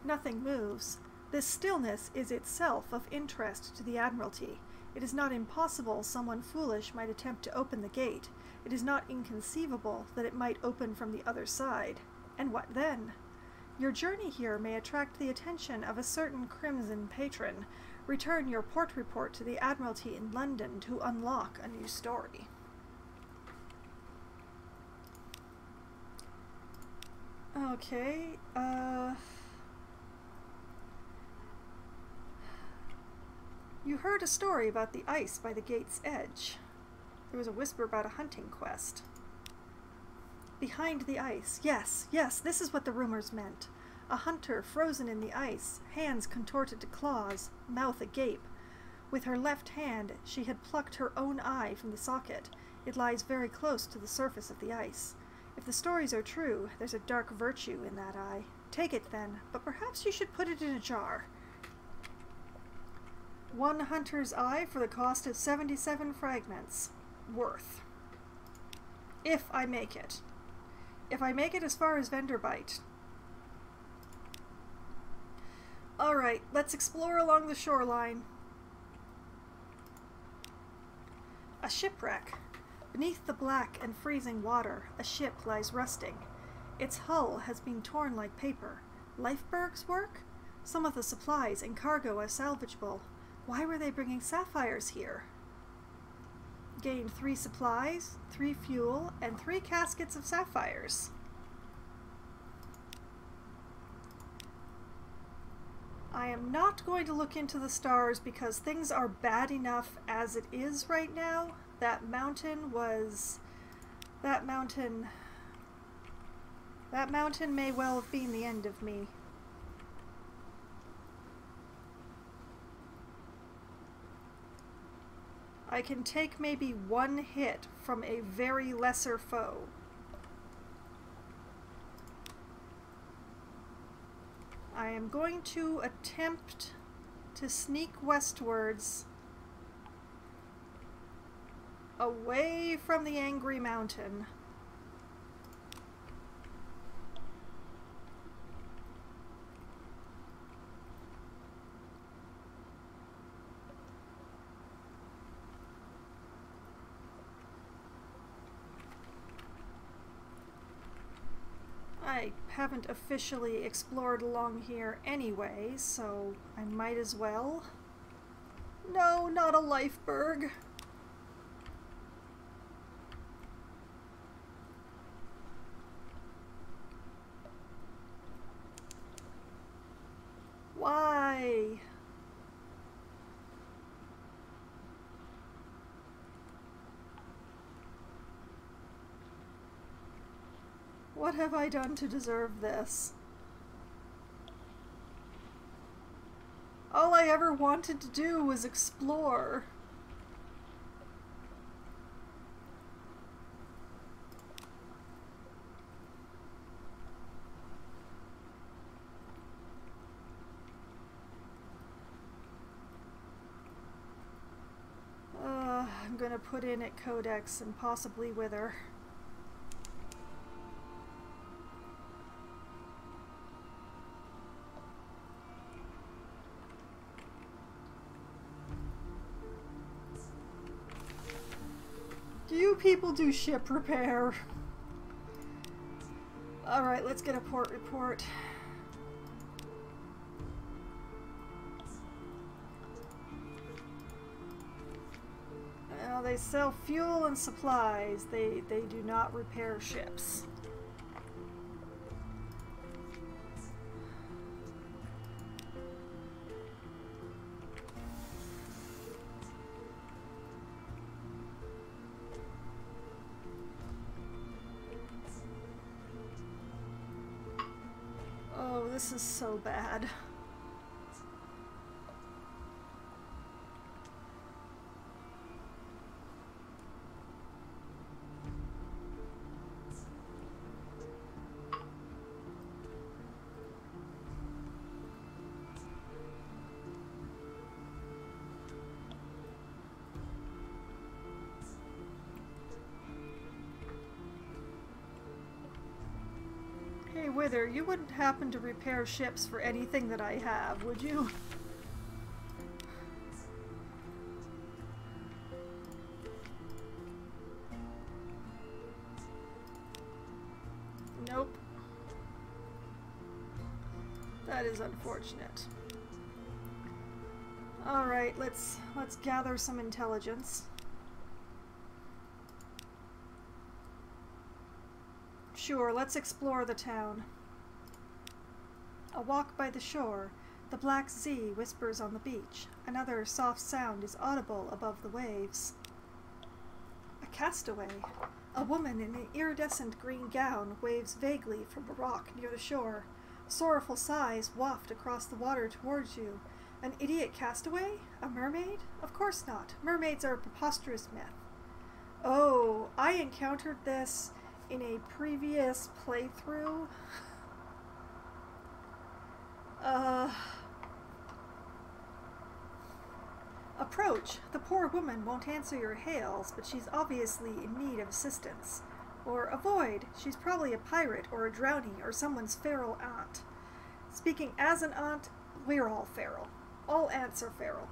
Nothing moves. This stillness is itself of interest to the Admiralty. It is not impossible someone foolish might attempt to open the gate. It is not inconceivable that it might open from the other side. And what then? Your journey here may attract the attention of a certain crimson patron. Return your port report to the Admiralty in London to unlock a new story. Okay, you heard a story about the ice by the gate's edge. There was a whisper about a hunting quest. Behind the ice. Yes, yes, this is what the rumors meant. A hunter frozen in the ice, hands contorted to claws, mouth agape. With her left hand, she had plucked her own eye from the socket. It lies very close to the surface of the ice. If the stories are true, there's a dark virtue in that eye. Take it then, but perhaps you should put it in a jar. 1 hunter's eye for the cost of 77 fragments. Worth. If I make it. If I make it as far as Venderbite. Alright, let's explore along the shoreline. A shipwreck. Beneath the black and freezing water, a ship lies rusting. Its hull has been torn like paper. Lifeberg's work? Some of the supplies and cargo are salvageable. Why were they bringing sapphires here? Gained 3 supplies, 3 fuel, and 3 caskets of sapphires. I am not going to look into the stars because things are bad enough as it is right now. That mountain may well have been the end of me. I can take maybe 1 hit from a very lesser foe. I am going to attempt to sneak westwards away from the angry mountain. I haven't officially explored along here anyway, so I might as well. No, not a Lifeberg. Why? What have I done to deserve this? All I ever wanted to do was explore. I'm gonna put in at Codex and possibly Wither. Do you people do ship repair? Alright, let's get a port report. Well, they sell fuel and supplies. They do not repair ships. Oh, this is so bad. Hey, Wither, you wouldn't happen to repair ships for anything that I have, would you? Nope. That is unfortunate. Alright, let's gather some intelligence. Sure, let's explore the town. A walk by the shore. The black sea whispers on the beach. Another soft sound is audible above the waves. A castaway. A woman in an iridescent green gown waves vaguely from a rock near the shore. Sorrowful sighs waft across the water towards you. An idiot castaway? A mermaid? Of course not. Mermaids are a preposterous myth. Oh, I encountered this in a previous playthrough. Approach. The poor woman won't answer your hails, but she's obviously in need of assistance. Or avoid. She's probably a pirate or a drowning or someone's feral aunt. Speaking as an aunt, we're all feral. All aunts are feral.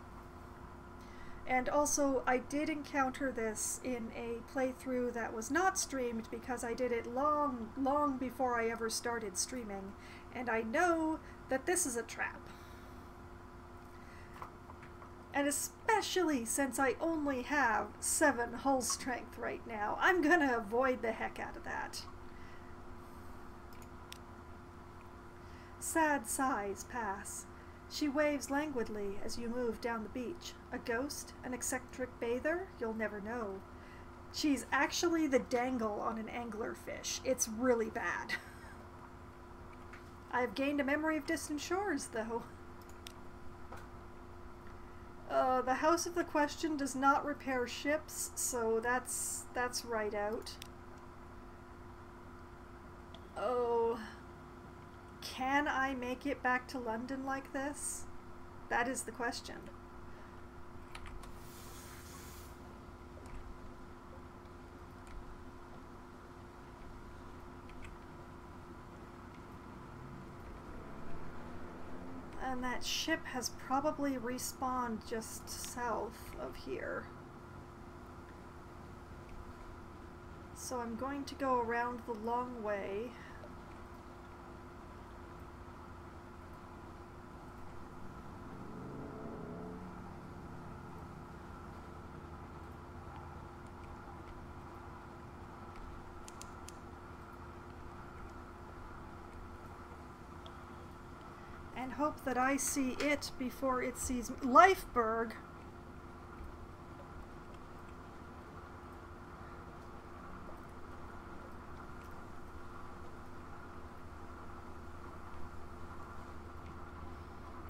And also, I did encounter this in a playthrough that was not streamed because I did it long, long before I ever started streaming. And I know that this is a trap. And especially since I only have 7 hull strength right now, I'm gonna avoid the heck out of that. Sad sighs pass. She waves languidly as you move down the beach. A ghost? An eccentric bather? You'll never know. She's actually the dangle on an anglerfish. It's really bad. I've gained a memory of distant shores, though. The House of the Question does not repair ships, so that's right out. Oh, can I make it back to London like this? That is the question. And that ship has probably respawned just south of here. So I'm going to go around the long way. And hope that I see it before it sees me. Lifeberg!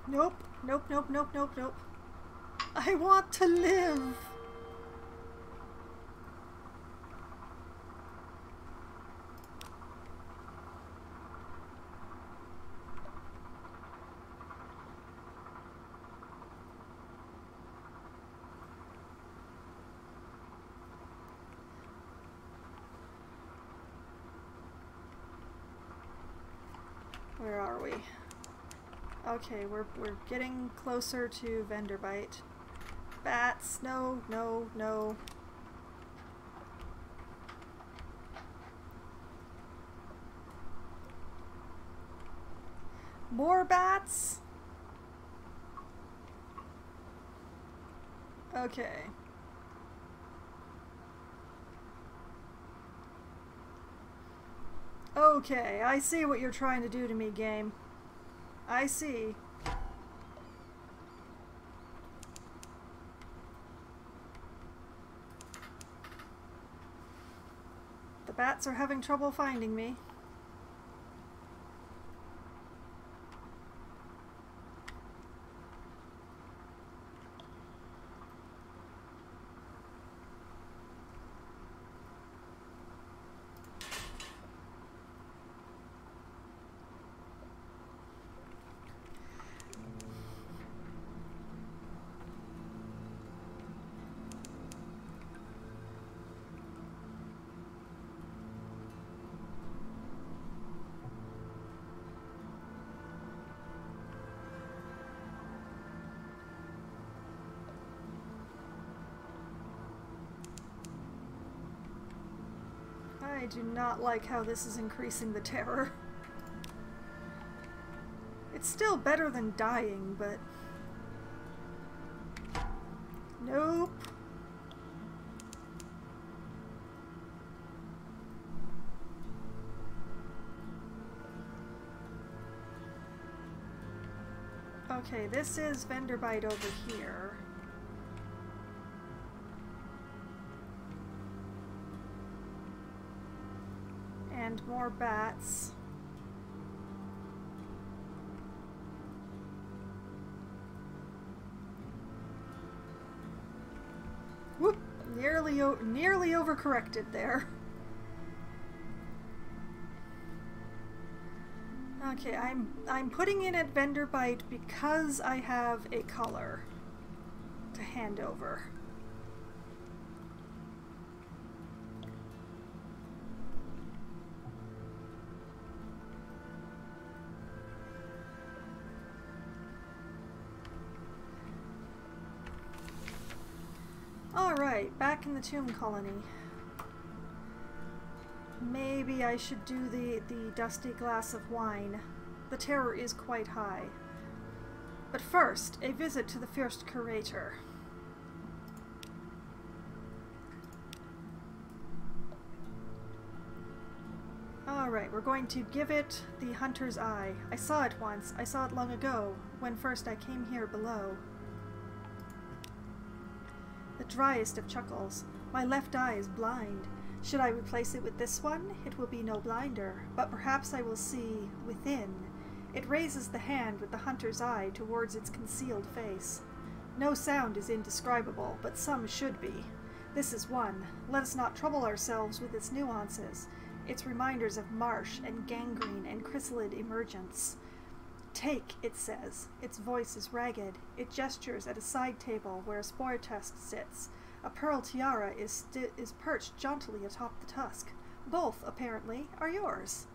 Nope, nope, nope, nope, nope, nope. I want to live! Where are we? Okay, we're getting closer to Vanderbite. Bats, no, no, no. More bats? Okay. Okay, I see what you're trying to do to me, game. I see. The bats are having trouble finding me. I do not like how this is increasing the terror. It's still better than dying, but... Nope. Okay, this is Vanderbite over here. And more bats. Whoop! Nearly overcorrected there. Okay, I'm putting in at vendor bite because I have a color to hand over. Alright, back in the tomb colony. Maybe I should do the dusty glass of wine. The terror is quite high. But first, a visit to the first curator. Alright, we're going to give it the hunter's eye. I saw it once. I saw it long ago, when first I came here below. The driest of chuckles. My left eye is blind. Should I replace it with this one? It will be no blinder, but perhaps I will see within. It raises the hand with the hunter's eye towards its concealed face. No sound is indescribable, but some should be. This is one. Let us not trouble ourselves with its nuances, its reminders of marsh and gangrene and chrysalid emergence. Take, it says. Its voice is ragged. It gestures at a side table where a spore test sits. A pearl tiara is perched jauntily atop the tusk. Both, apparently, are yours.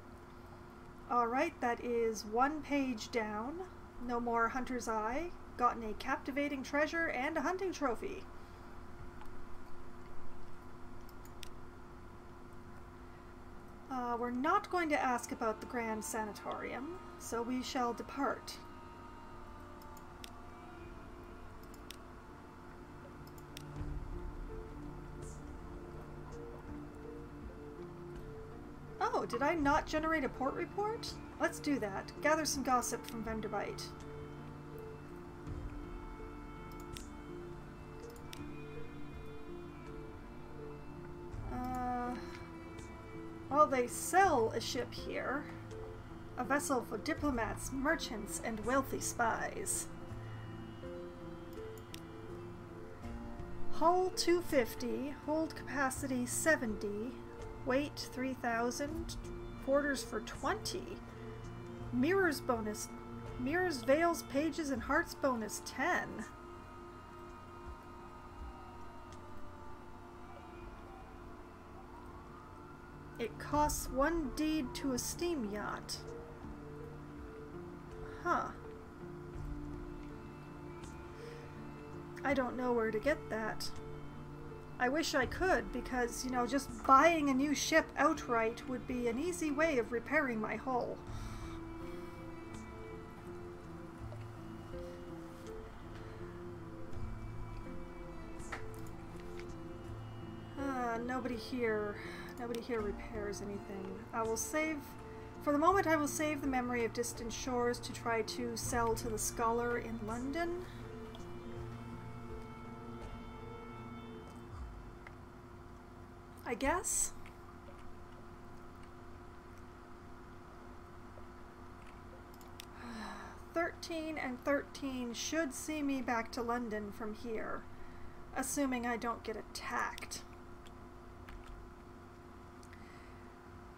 Alright, that is one page down. No more hunter's eye. Gotten a captivating treasure and a hunting trophy. We're not going to ask about the Grand Sanatorium, so we shall depart. Oh, did I not generate a port report? Let's do that. Gather some gossip from Venderbite. Well, they sell a ship here. A vessel for diplomats, merchants, and wealthy spies. Hull 250, hold capacity 70, weight 3,000, quarters for 20. Mirrors bonus, mirrors, veils, pages, and hearts bonus 10. It costs 1 deed to a steam yacht. Huh. I don't know where to get that. I wish I could, because, you know, just buying a new ship outright would be an easy way of repairing my hull. Nobody here repairs anything. I will save, for the moment I will save the memory of distant shores to try to sell to the scholar in London. I guess. $13 and $13 should see me back to London from here, assuming I don't get attacked.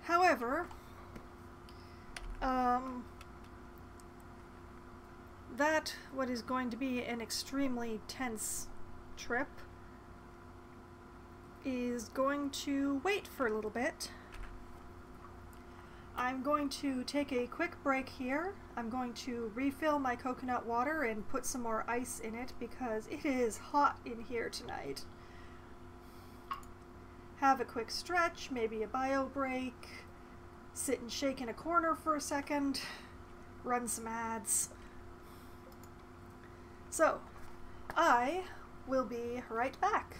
However, that what is going to be an extremely tense trip is going to wait for a little bit. I'm going to take a quick break here. I'm going to refill my coconut water and put some more ice in it because it is hot in here tonight. Have a quick stretch, maybe a bio break, sit and shake in a corner for a second, run some ads. So, I will be right back.